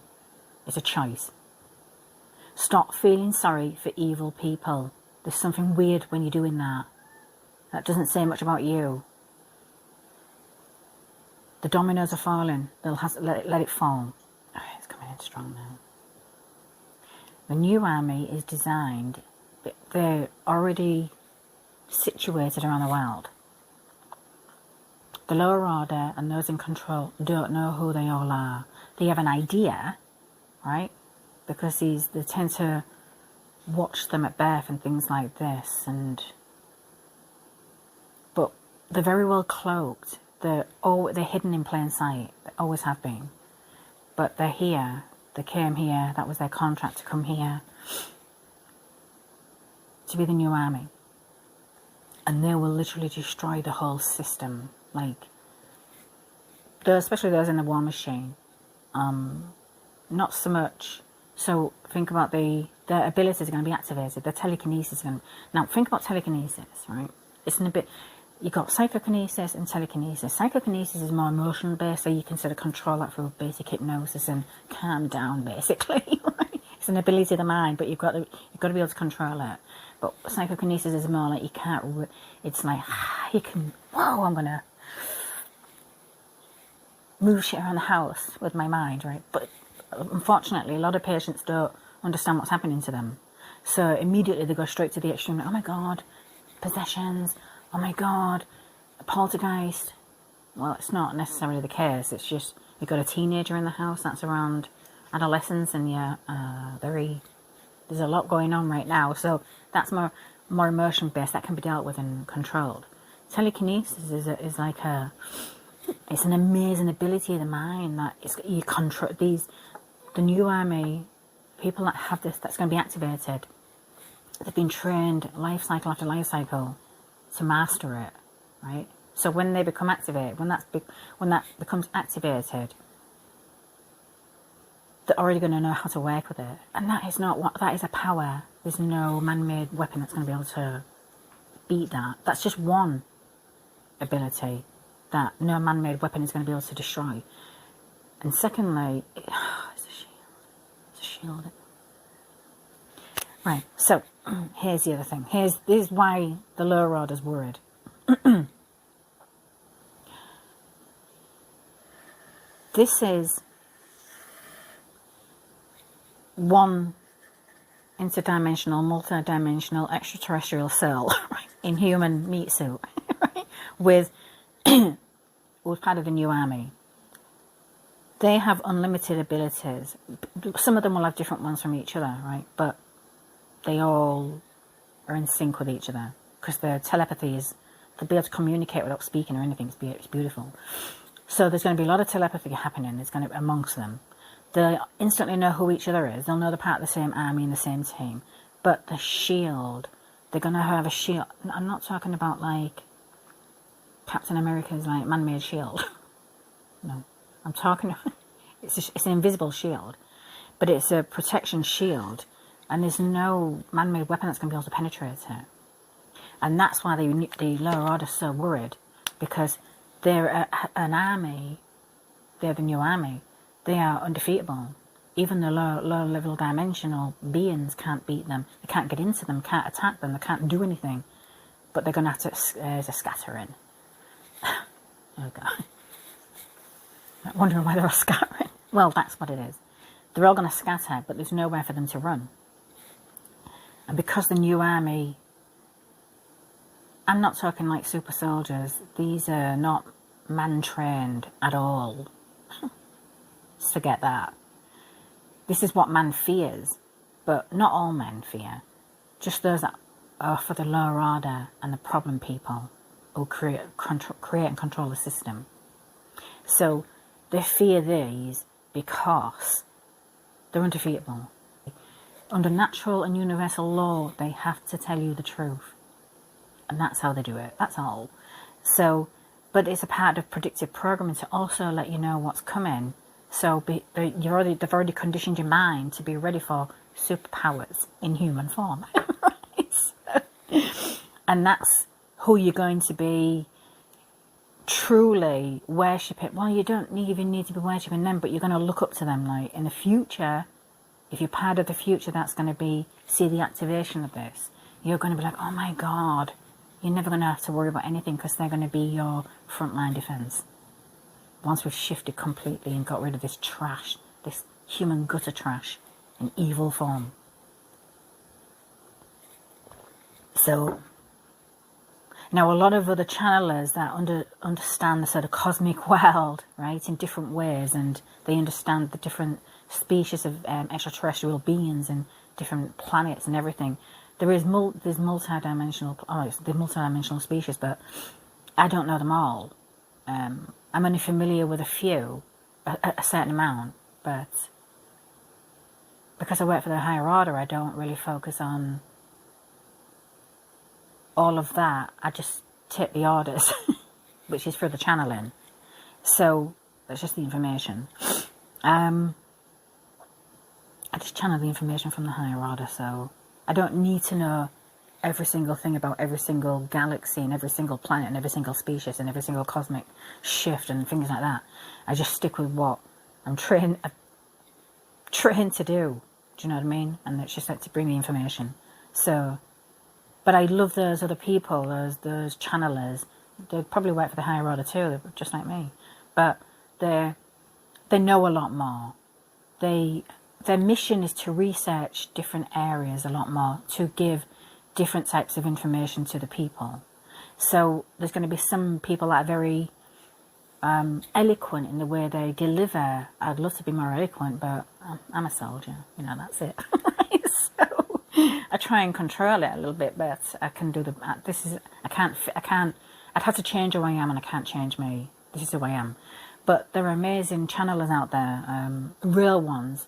Speaker 1: It's a choice. Stop feeling sorry for evil people. There's something weird when you're doing that. That doesn't say much about you. The dominoes are falling. Let it fall. Oh, it's coming in strong now. The new army is designed. They're already situated around the world. The lower order and those in control don't know who they all are. They have an idea, right? Because they tend to watch them at birth and things like this, but they're very well cloaked. They're hidden in plain sight. They always have been. But they're here. They came here. That was their contract, to come here to be the new army. And they will literally destroy the whole system. Especially those in the war machine. Not so much. So think about their abilities are going to be activated. Their telekinesis is going to... Now, think about telekinesis, right? It's in a bit... You've got psychokinesis and telekinesis. Psychokinesis is more emotional based, so you can sort of control that through basic hypnosis and calm down, basically. Right? It's an ability of the mind, but you've got to be able to control it. But psychokinesis is more like you can't... It's like, you can... Whoa, I'm going to move shit around the house with my mind, right? But unfortunately, a lot of patients don't understand what's happening to them. So immediately they go straight to the extreme. Oh my God, possessions. Oh my God, poltergeist. well, it's not necessarily the case. It's just you've got a teenager in the house that's around adolescence, and there's a lot going on right now. So that's more emotion based. That can be dealt with and controlled. Telekinesis is like it's an amazing ability of the mind that you control the new army people that have this, that's going to be activated. They've been trained life cycle after life cycle to master it, right? So when they become activated, when that becomes activated, they're already going to know how to work with it. And that is a power. There's no man-made weapon that's going to be able to beat that. That's just one ability that no man-made weapon is going to be able to destroy. And secondly, it's a shield. It's a shield. Right, so here's the other thing. This is why the lower order's worried. This is one interdimensional, multidimensional, extraterrestrial cell, right, in human meat suit, right, with part of the new army. They have unlimited abilities. Some of them will have different ones from each other, right? But they all are in sync with each other because their telepathy is, they'll be able to communicate without speaking or anything. It's beautiful. So there's going to be a lot of telepathy happening. It's going to be amongst them. They'll instantly know who each other is. They'll know they're part of the same army and the same team. But the shield, they're going to have a shield. I'm not talking about like Captain America's like man-made shield. No, I'm talking. It's an invisible shield, but it's a protection shield, and there's no man-made weapon that's going to be able to penetrate it. And that's why the lower order is so worried, because they're an army. They're the new army. They are undefeatable. Even the low level dimensional beings can't beat them. They can't get into them, can't attack them, they can't do anything. But they're going to have to scatter in. Oh God. I'm wondering why they're all scattering. Well, that's what it is. They're all going to scatter, but there's nowhere for them to run. And because the new army, I'm not talking like super soldiers. These are not man-trained at all. Forget that. This is what man fears, but not all men fear. Just those that are for the lower order and the problem people who create and control the system. So they fear these because they're undefeatable. Under natural and universal law, they have to tell you the truth. And that's how they do it. That's all. So, but it's a part of predictive programming to also let you know what's coming. So they've already conditioned your mind to be ready for superpowers in human form. And that's who you're going to be truly worshipping. Well, you don't even need to be worshipping them, but you're going to look up to them. Like in the future, if you're part of the future, that's going to see the activation of this. You're going to be like, oh my God, you're never going to have to worry about anything because they're going to be your frontline defense. Once we've shifted completely and got rid of this trash, this human gutter trash in evil form. So, now a lot of other channelers that understand the sort of cosmic world, right, in different ways, and they understand the different species of extraterrestrial beings and different planets and everything. There's multi-dimensional species, but I don't know them all. I'm only familiar with a few, a certain amount, but because I work for the higher order, I don't really focus on all of that. I just take the orders, which is for the channeling. So that's just the information. I just channel the information from the higher order, so I don't need to know every single thing about every single galaxy and every single planet and every single species and every single cosmic shift and things like that. I just stick with what I'm trained to do. Do you know what I mean? And it's just like to bring the information. So, but I love those other people, those channelers. They probably work for the higher order too, they're just like me. But they know a lot more. Their mission is to research different areas a lot more, to give different types of information to the people. So there's going to be some people that are very eloquent in the way they deliver. I'd love to be more eloquent, but I'm a soldier, you know, that's it. So I try and control it a little bit, but I can do the, I can't, I'd have to change who I am, and I can't change me. This is who I am. But there are amazing channelers out there, real ones,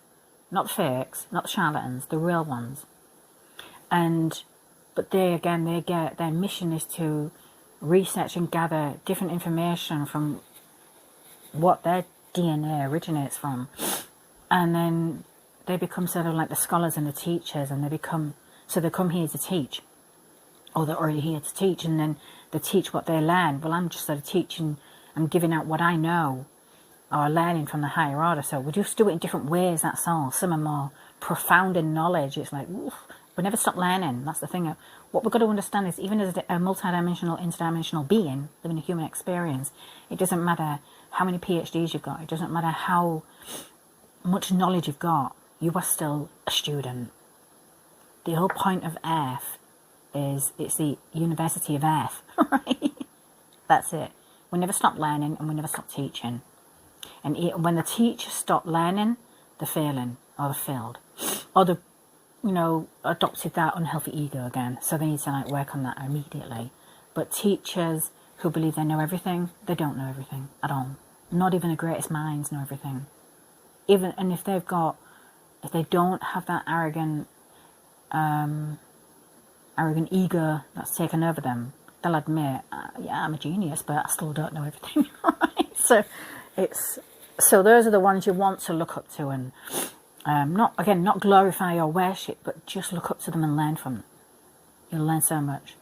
Speaker 1: not the fakes, not the charlatans, the real ones. But they, again, their mission is to research and gather different information from what their DNA originates from. And then they become sort of like the scholars and the teachers, and they come here to teach, or they're already here to teach, and then they teach what they learn. Well, I'm just sort of teaching, I'm giving out what I know, or learning from the higher order. So we just do it in different ways, that's all. Some are more profound in knowledge. It's like, oof, we never stop learning. That's the thing. What we've got to understand is, even as a multidimensional, interdimensional being living a human experience, it doesn't matter how many PhDs you've got. It doesn't matter how much knowledge you've got. You are still a student. The whole point of Earth is, it's the University of Earth, right? That's it. We never stop learning, and we never stop teaching. And when the teachers stop learning, they're failing, or they're failed, or they've, you know, adopted that unhealthy ego again. So they need to like work on that immediately. But teachers who believe they know everything, they don't know everything at all. Not even the greatest minds know everything. And if they don't have that arrogant ego that's taken over them, they'll admit, yeah, I'm a genius, but I still don't know everything. Right? So those are the ones you want to look up to, and not glorify or worship, but just look up to them and learn from them. You'll learn so much.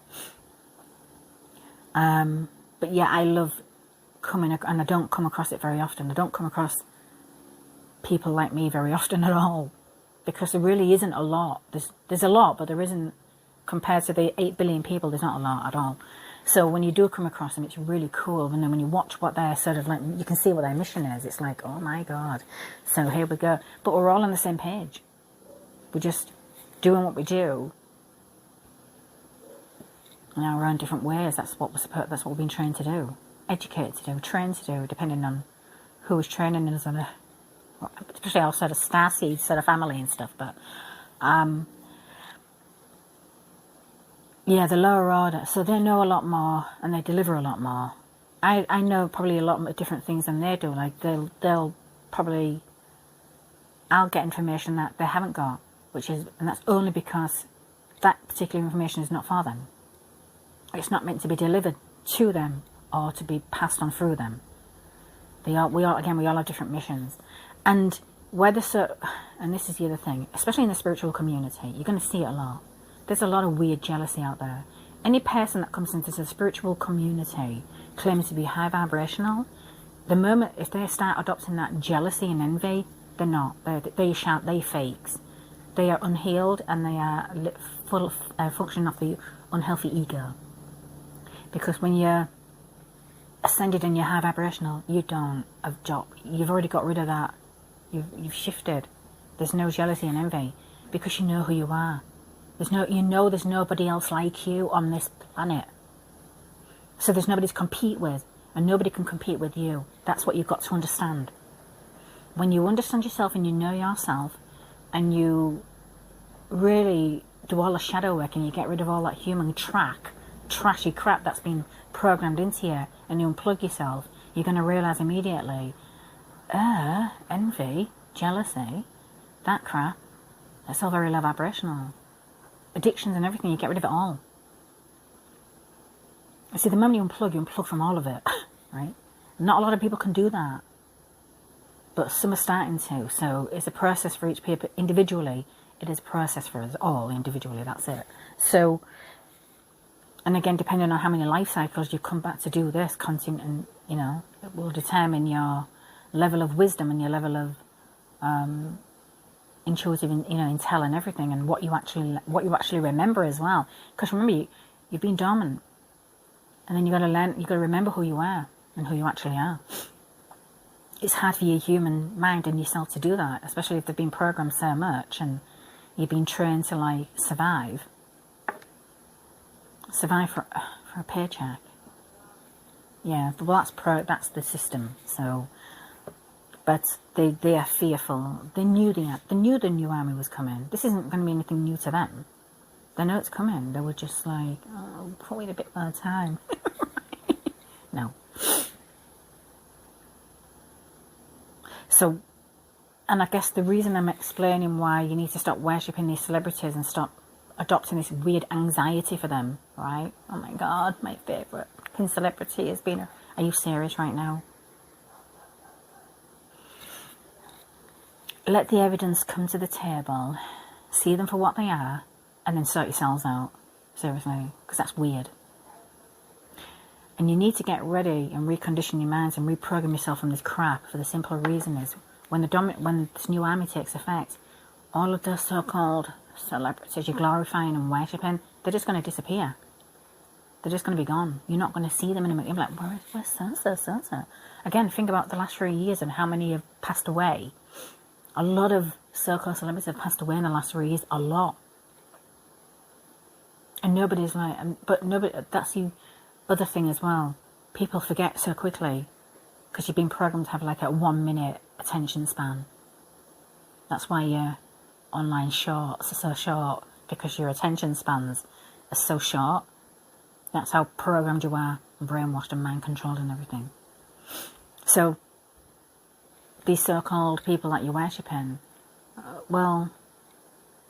Speaker 1: But yeah, I love and I don't come across it very often. I don't come across people like me very often at all, because there really isn't a lot. There's a lot, but there isn't, compared to the 8 billion people, there's not a lot at all. So when you do come across them, it's really cool. And then when you watch what they're sort of like, you can see what their mission is. It's like, oh my God. So here we go. But we're all on the same page. We're just doing what we do in our own different ways. That's what we've been trained to do, educated to do, trained to do, depending on who is training us on especially our sort of starseed sort of family and stuff. But yeah, the lower order, so they know a lot more and they deliver a lot more. I know probably a lot more different things than they do. Like they'll probably, I'll get information that they haven't got, and that's only because that particular information is not for them. It's not meant to be delivered to them or to be passed on through them. We all have different missions. And and this is the other thing, especially in the spiritual community, you're going to see it a lot. There's a lot of weird jealousy out there. Any person that comes into the spiritual community claiming to be high vibrational, the moment if they start adopting that jealousy and envy, they're not. They're fakes. They are unhealed, and they are full of functioning off the unhealthy ego. Because when you're ascended and you're high vibrational, you've already got rid of that. You've shifted. There's no jealousy and envy, because you know who you are. There's nobody else like you on this planet. So there's nobody to compete with, and nobody can compete with you. That's what you've got to understand. When you understand yourself and you know yourself, and you really do all the shadow work, and you get rid of all that human trashy crap that's been programmed into you, and you unplug yourself, you're going to realise immediately, envy, jealousy, that crap, that's all very low vibrational. Addictions and everything, you get rid of it all. See, the moment you unplug from all of it, right? Not a lot of people can do that, but some are starting to. So it's a process for each people individually. It is a process for us all individually, that's it. So, and again, depending on how many life cycles you come back to do this content, and it will determine your level of wisdom and your level of intuitive, intel and everything, and what you actually remember as well. Because remember, you've been dormant, and then you got to remember who you are and who you actually are. It's hard for your human mind and yourself to do that, especially if they've been programmed so much and you've been trained to survive for a paycheck. Yeah, well, that's the system. So, but they are fearful. They knew the new army was coming. This isn't going to be anything new to them. They know it's coming. They were just like, oh, probably a bit more time. No. So, and I guess the reason I'm explaining why you need to stop worshipping these celebrities and stop adopting this weird anxiety for them, right? Oh my God, my favourite celebrity has been... Are you serious right now? Let the evidence come to the table, see them for what they are, and then sort yourselves out. Seriously, because that's weird. And you need to get ready and recondition your minds and reprogram yourself from this crap for the simple reason is when this new army takes effect, all of those so-called celebrities you're glorifying and worshipping, they're just going to disappear. They're just going to be gone. You're not going to see them anymore. You're like, where's so-so? Again, think about the last 3 years and how many have passed away. A lot of so-called celebrities have passed away in the last 3 years. A lot. And nobody's like, but nobody, that's the other thing as well. People forget so quickly because you've been programmed to have like a 1 minute attention span. That's why your online shorts are so short, because your attention spans are so short. That's how programmed you are, brainwashed and mind controlled and everything. So these so-called people that you're worshipping, well,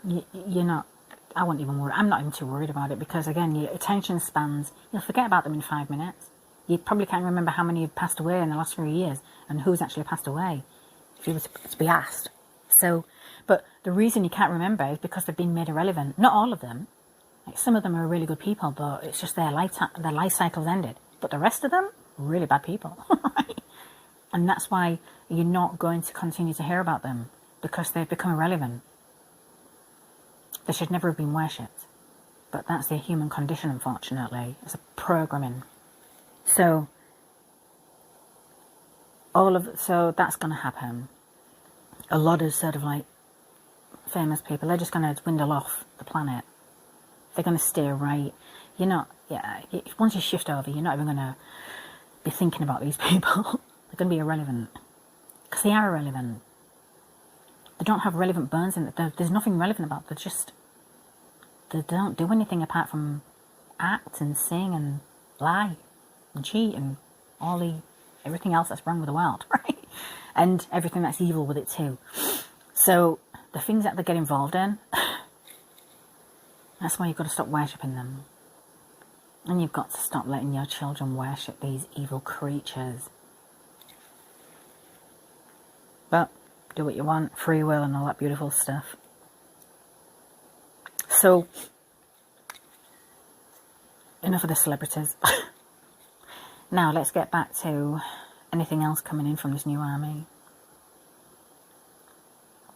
Speaker 1: you're not, I won't even worry. I'm not even too worried about it because, again, your attention spans, you'll forget about them in 5 minutes. You probably can't remember how many have passed away in the last 3 years and who's actually passed away, if you were to be asked. So, but the reason you can't remember is because they've been made irrelevant. Not all of them. Like, some of them are really good people, but it's just their life cycle's ended. But the rest of them, really bad people. Right? And that's why you're not going to continue to hear about them, because they've become irrelevant. They should never have been worshipped. But that's the human condition, unfortunately. It's a programming. So so that's going to happen. A lot of sort of like famous people, they're just going to dwindle off the planet. They're going to stay right. You're not, once you shift over, you're not even going to be thinking about these people. They're going to be irrelevant. Because they are irrelevant. They don't have relevant bones in it. There's nothing relevant about them. They don't do anything apart from act and sing and lie and cheat and everything else that's wrong with the world, right? And everything that's evil with it too. So the things that they get involved in, that's why you've got to stop worshipping them. And you've got to stop letting your children worship these evil creatures. But do what you want, free will and all that beautiful stuff. So, enough of the celebrities. Now let's get back to anything else coming in from this new army.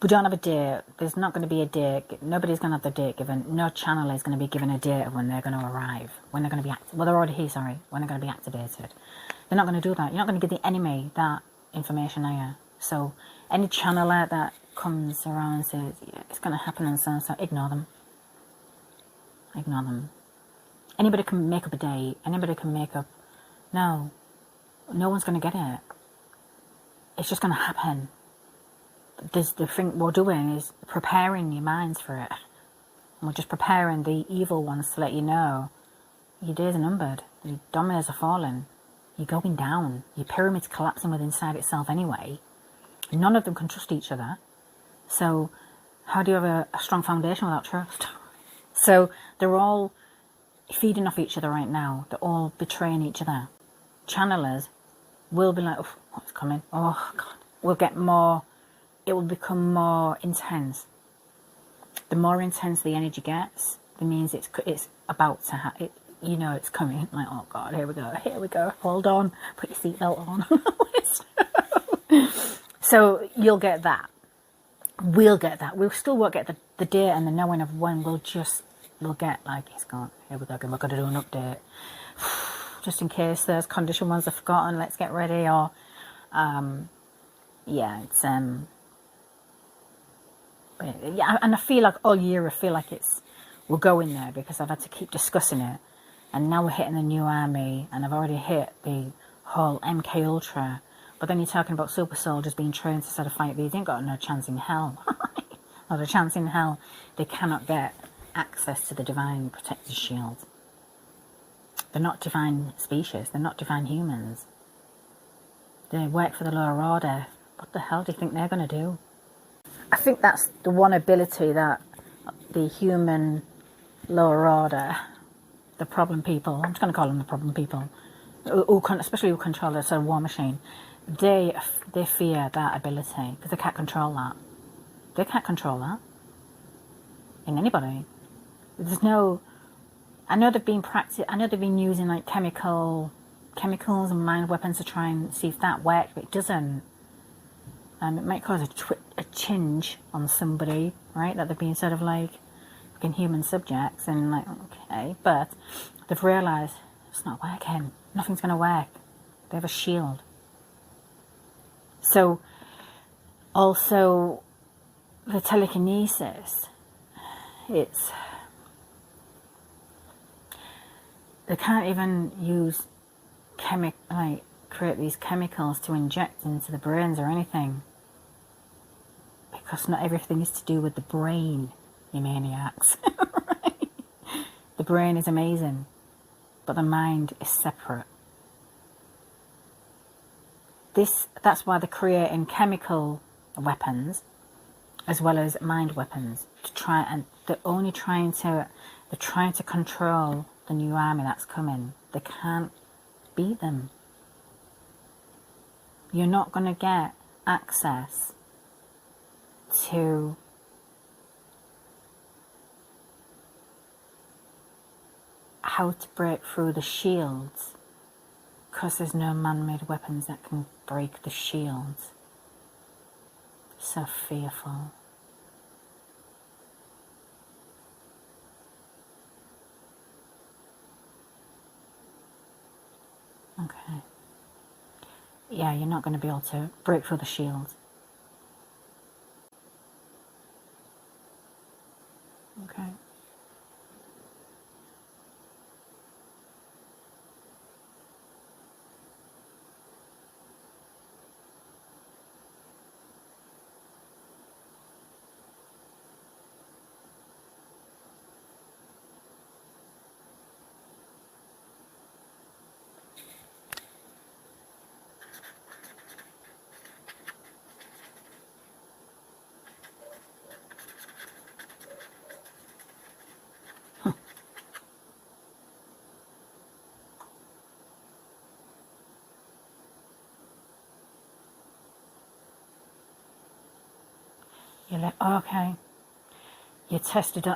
Speaker 1: We don't have a date. There's not going to be a date. Nobody's going to have the date given. No channel is going to be given a date of when they're going to arrive. When they're going to be well, they're already here, sorry. When they're going to be activated. They're not going to do that. You're not going to give the enemy that information, are you? So any channeler that comes around and says, yeah, it's going to happen and so, ignore them. Ignore them. Anybody can make up a date. Anybody can make up... No one's going to get it. It's just going to happen. The thing we're doing is preparing your minds for it. And we're just preparing the evil ones to let you know your days are numbered. Your dominoes are falling. You're going down. Your pyramid's collapsing within inside itself anyway. None of them can trust each other. So how do you have a strong foundation without trust? So they're all feeding off each other right now. They're all betraying each other. Channelers will be like, oh, what's coming? Oh, God. We'll get more... It will become more intense. The more intense the energy gets, it means it's about to happen. You know it's coming. Like, oh God, here we go. Hold on, put your seatbelt on. So you'll get that. We'll get that. We still won't get the date and the knowing of when. We'll get like, it's gone. Here we go. We're going to do an update. Just in case those condition ones are forgotten, let's get ready. Or, yeah, it's yeah, and I feel like all year, we're going there because I've had to keep discussing it. And now we're hitting the new army, and I've already hit the whole MK Ultra, but then you're talking about super soldiers being trained to sort of fight these. They ain't got no chance in hell. Not a chance in hell. They cannot get access to the divine protected shield. They're not divine species. They're not divine humans. They work for the lower order. What the hell do you think they're going to do? I think that's the one ability that the human lower order, the problem people, I'm just going to call them the problem people, especially who control the sort of war machine, they fear that ability because they can't control that. They can't control that in anybody. There's no. I know they've been using like chemicals and mind weapons to try and see if that works, but it doesn't. It might cause a twinge on somebody, right? That they've been sort of like fucking human subjects, and like, okay, but they've realised it's not working. Nothing's going to work. They have a shield. So, also, the telekinesis, they can't even use create these chemicals to inject into the brains or anything, because not everything is to do with the brain, you maniacs. Right? The brain is amazing, but the mind is separate. That's why they're creating chemical weapons as well as mind weapons they're trying to control the new army that's coming. They can't beat them. You're not going to get access to how to break through the shields because there's no man-made weapons that can break the shields. So fearful. Okay. Yeah, you're not going to be able to break through the shields. Okay. Okay. You tested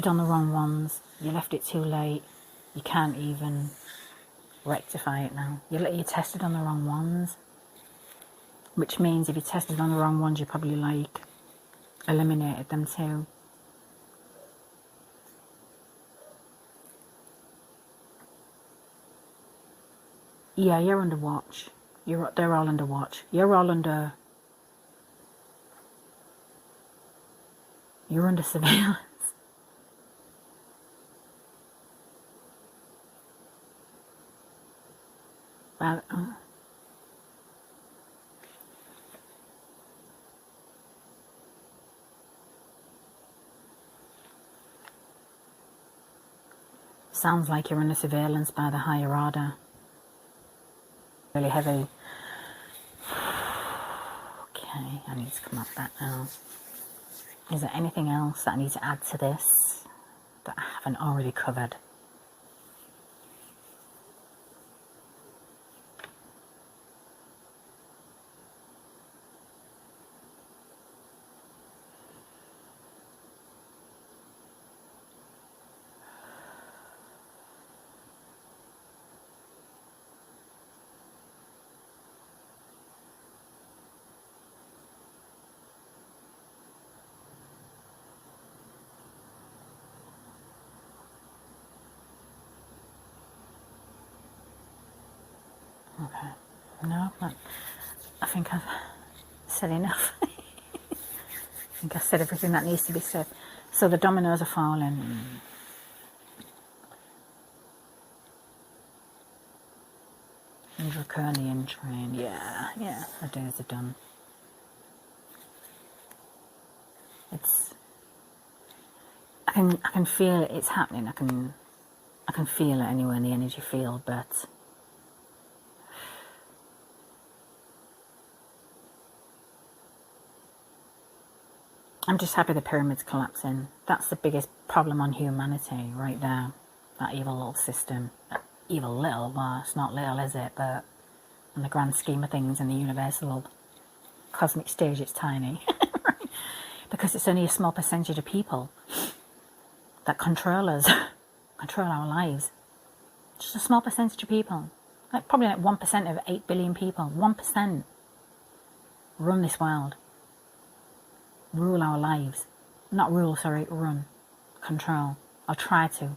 Speaker 1: on the wrong ones. You left it too late. You can't even rectify it now. You tested on the wrong ones, which means if you tested on the wrong ones, you probably eliminated them too. Yeah, you're under watch. They're all under watch. You're under surveillance. Well, sounds like you're under surveillance by the higher order. Really heavy. Okay, I need to come off that now. Is there anything else that I need to add to this that I haven't already covered? Okay. No, but I think I've said enough. I think I've said everything that needs to be said. So the dominoes are falling. draconian train. Yeah, our days are done. I can feel it, it's happening. I can feel it anyway in the energy field, but I'm just happy the pyramid's collapsing. That's the biggest problem on humanity right there. That evil little system. That evil little, well, it's not little, is it? But in the grand scheme of things, in the universal cosmic stage, it's tiny. Because it's only a small percentage of people that control us, control our lives. Just a small percentage of people. Probably like 1% of 8 billion people. 1% run this world. Rule our lives. Not rule, sorry, run. Control. Or try to.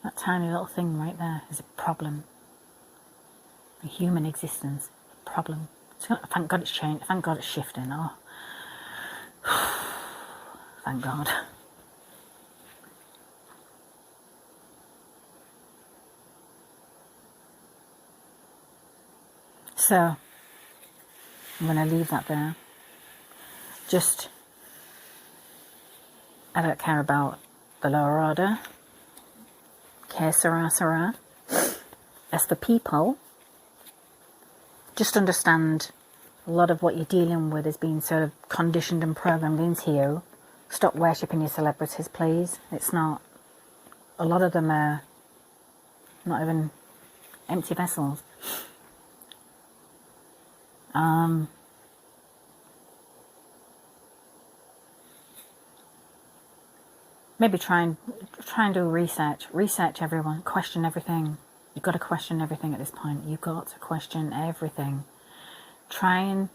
Speaker 1: That tiny little thing right there is a problem. A human existence. A problem. Thank God it's changed. Thank God it's shifting. Oh. Thank God. So, I'm going to leave that there. Just, I don't care about the lower order. Que sera, sera. As for people, just understand a lot of what you're dealing with is being sort of conditioned and programmed into you. Stop worshipping your celebrities, please. It's not, a lot of them are not even empty vessels. Maybe try and do research. Research everyone. Question everything. You've got to question everything at this point. You've got to question everything. Try and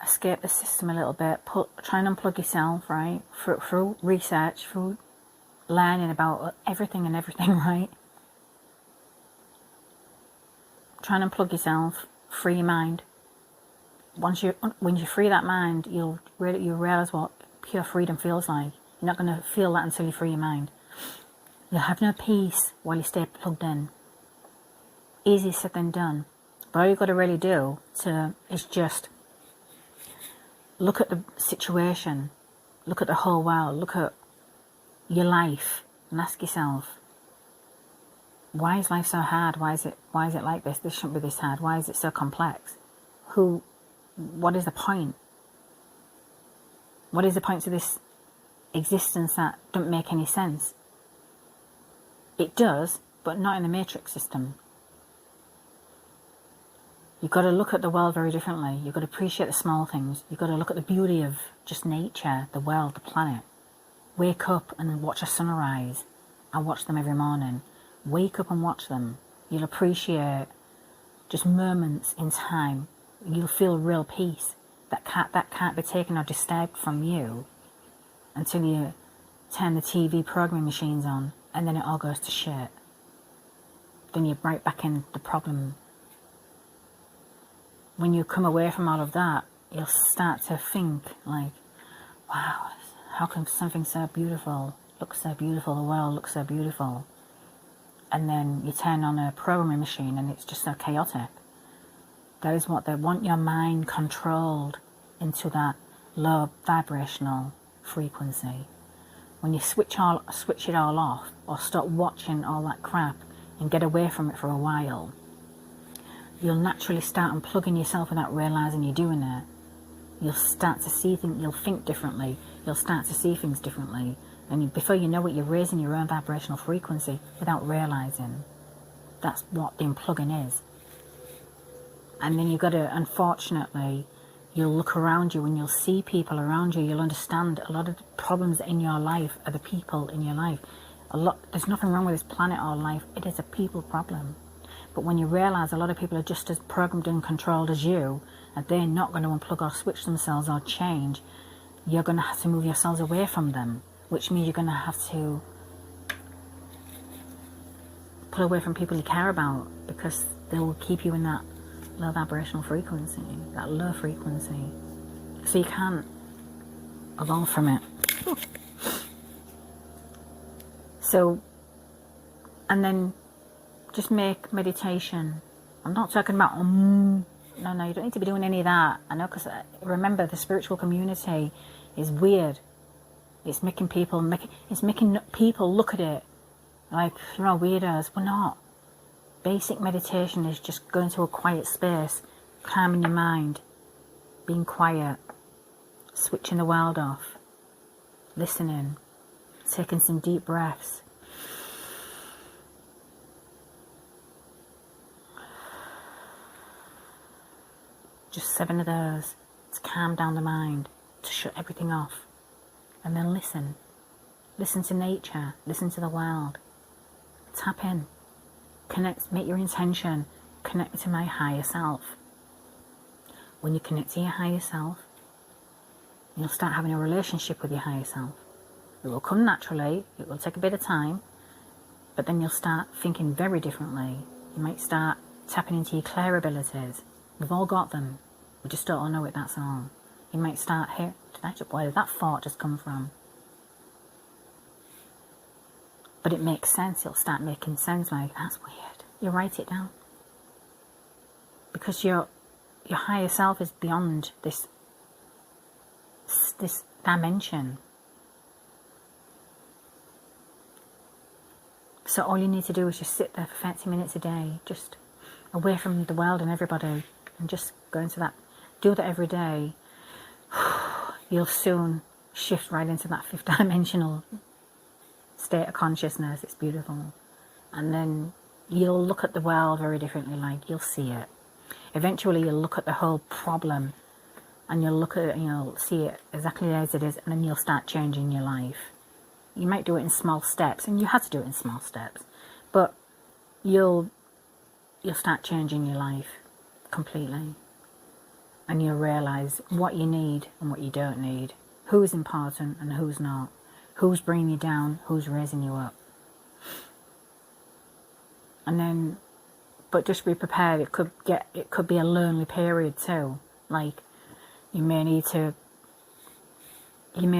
Speaker 1: escape the system a little bit. Try and unplug yourself, right? Through research, through learning about everything and everything, right? Try and unplug yourself. Free your mind. When you free that mind, you'll realize what pure freedom feels like. You're not going to feel that until you free your mind. You'll have no peace while you stay plugged in. Easier said than done. But all you've got to really do is just look at the situation, look at the whole world, look at your life, and ask yourself, why is life so hard? Why is it like this? This shouldn't be this hard. Why is it so complex? What is the point? What is the point to this existence that don't make any sense? It does, but not in the matrix system. You've got to look at the world very differently. You've got to appreciate the small things. You've got to look at the beauty of just nature, the world, the planet. Wake up and watch a sunrise. I watch them every morning. Wake up and watch them. You'll appreciate just moments in time. You'll feel real peace that can't be taken or disturbed from you until you turn the TV programming machines on, and then it all goes to shit. Then you're right back in the problem. When you come away from all of that, you'll start to think like, wow, how can something so beautiful look so beautiful, the world looks so beautiful? And then you turn on a programming machine and it's just so chaotic. That is what they want, your mind controlled into that low vibrational frequency. When you switch it all off, or stop watching all that crap and get away from it for a while, you'll naturally start unplugging yourself without realizing you're doing it. You'll start to see things, you'll think differently, you'll start to see things differently, and before you know it, you're raising your own vibrational frequency without realizing. That's what the unplugging is. And then you've got to, unfortunately, you'll look around you and you'll see people around you. You'll understand a lot of the problems in your life are the people in your life. There's nothing wrong with this planet or life. It is a people problem. But when you realise a lot of people are just as programmed and controlled as you, and they're not going to unplug or switch themselves or change, you're going to have to move yourselves away from them, which means you're going to have to pull away from people you care about, because they will keep you in that low vibrational frequency, that low frequency. So you can't evolve from it. So, and then just make meditation. I'm not talking about, no, you don't need to be doing any of that. I know, because remember, the spiritual community is weird. It's making people look at it like you're all weirdos. We're not. Basic meditation is just going to a quiet space, calming your mind, being quiet, switching the world off, listening, taking some deep breaths. Just 7 of those to calm down the mind, to shut everything off. And then listen. Listen to nature. Listen to the world. Tap in. Connect. Make your intention. Connect to my higher self. When you connect to your higher self, you'll start having a relationship with your higher self. It will come naturally. It will take a bit of time. But then you'll start thinking very differently. You might start tapping into your clear abilities. We've all got them. We just don't all know it, that's all. You might start here. Where did that thought just come from? But it makes sense. It'll start making sense. Like, that's weird. You write it down. Because your higher self is beyond this dimension. So all you need to do is just sit there for 30 minutes a day, just away from the world and everybody, and just go into that. Do that every day. You'll soon shift right into that 5th dimensional state of consciousness. It's beautiful. And then you'll look at the world very differently. Like, you'll see it. Eventually you'll look at the whole problem, and you'll look at it and you'll see it exactly as it is, and then you'll start changing your life. You might do it in small steps, and you have to do it in small steps, but you'll start changing your life completely. And you'll realise what you need and what you don't need. Who's important and who's not. Who's bringing you down, who's raising you up. And then, but just be prepared. It could be a lonely period too. Like, you may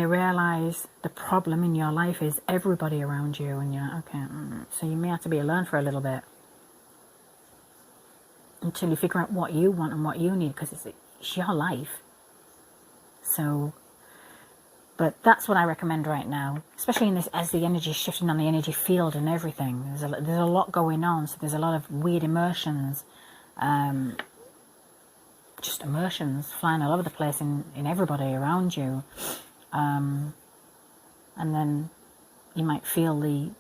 Speaker 1: realise the problem in your life is everybody around you, and you're like, okay, so you may have to be alone for a little bit until you figure out what you want and what you need, because it's your life. So, but that's what I recommend right now, especially in this, as the energy is shifting on the energy field and everything. There's a lot going on, so there's a lot of weird emotions, just emotions flying all over the place in everybody around you. And then you might feel the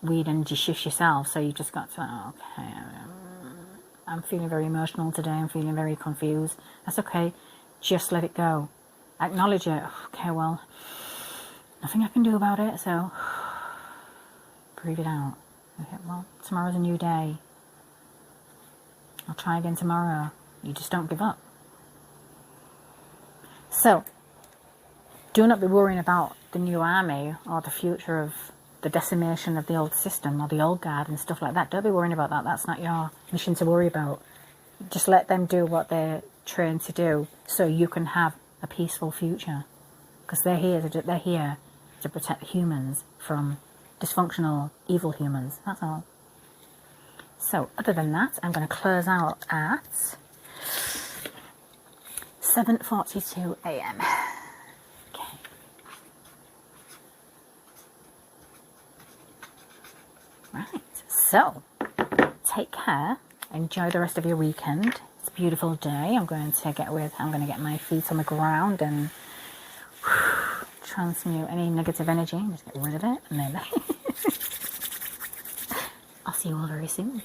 Speaker 1: weird energy shift yourself, so you just got to, okay, I'm feeling very emotional today, I'm feeling very confused. That's okay, just let it go. Acknowledge it. Okay, well, nothing I can do about it, so breathe it out. Okay, well, tomorrow's a new day. I'll try again tomorrow. You just don't give up. So, do not be worrying about the new army or the future of the decimation of the old system or the old guard and stuff like that. Don't be worrying about that. That's not your mission to worry about. Just let them do what they're trained to do, so you can have a peaceful future. Because they're here to protect humans from dysfunctional, evil humans. That's all. So, other than that, I'm going to close out at 7:42 a.m. Okay. Right. So, take care. Enjoy the rest of your weekend. It's a beautiful day. I'm going to get my feet on the ground and transmute any negative energy. Just get rid of it. And then I'll see you all very soon.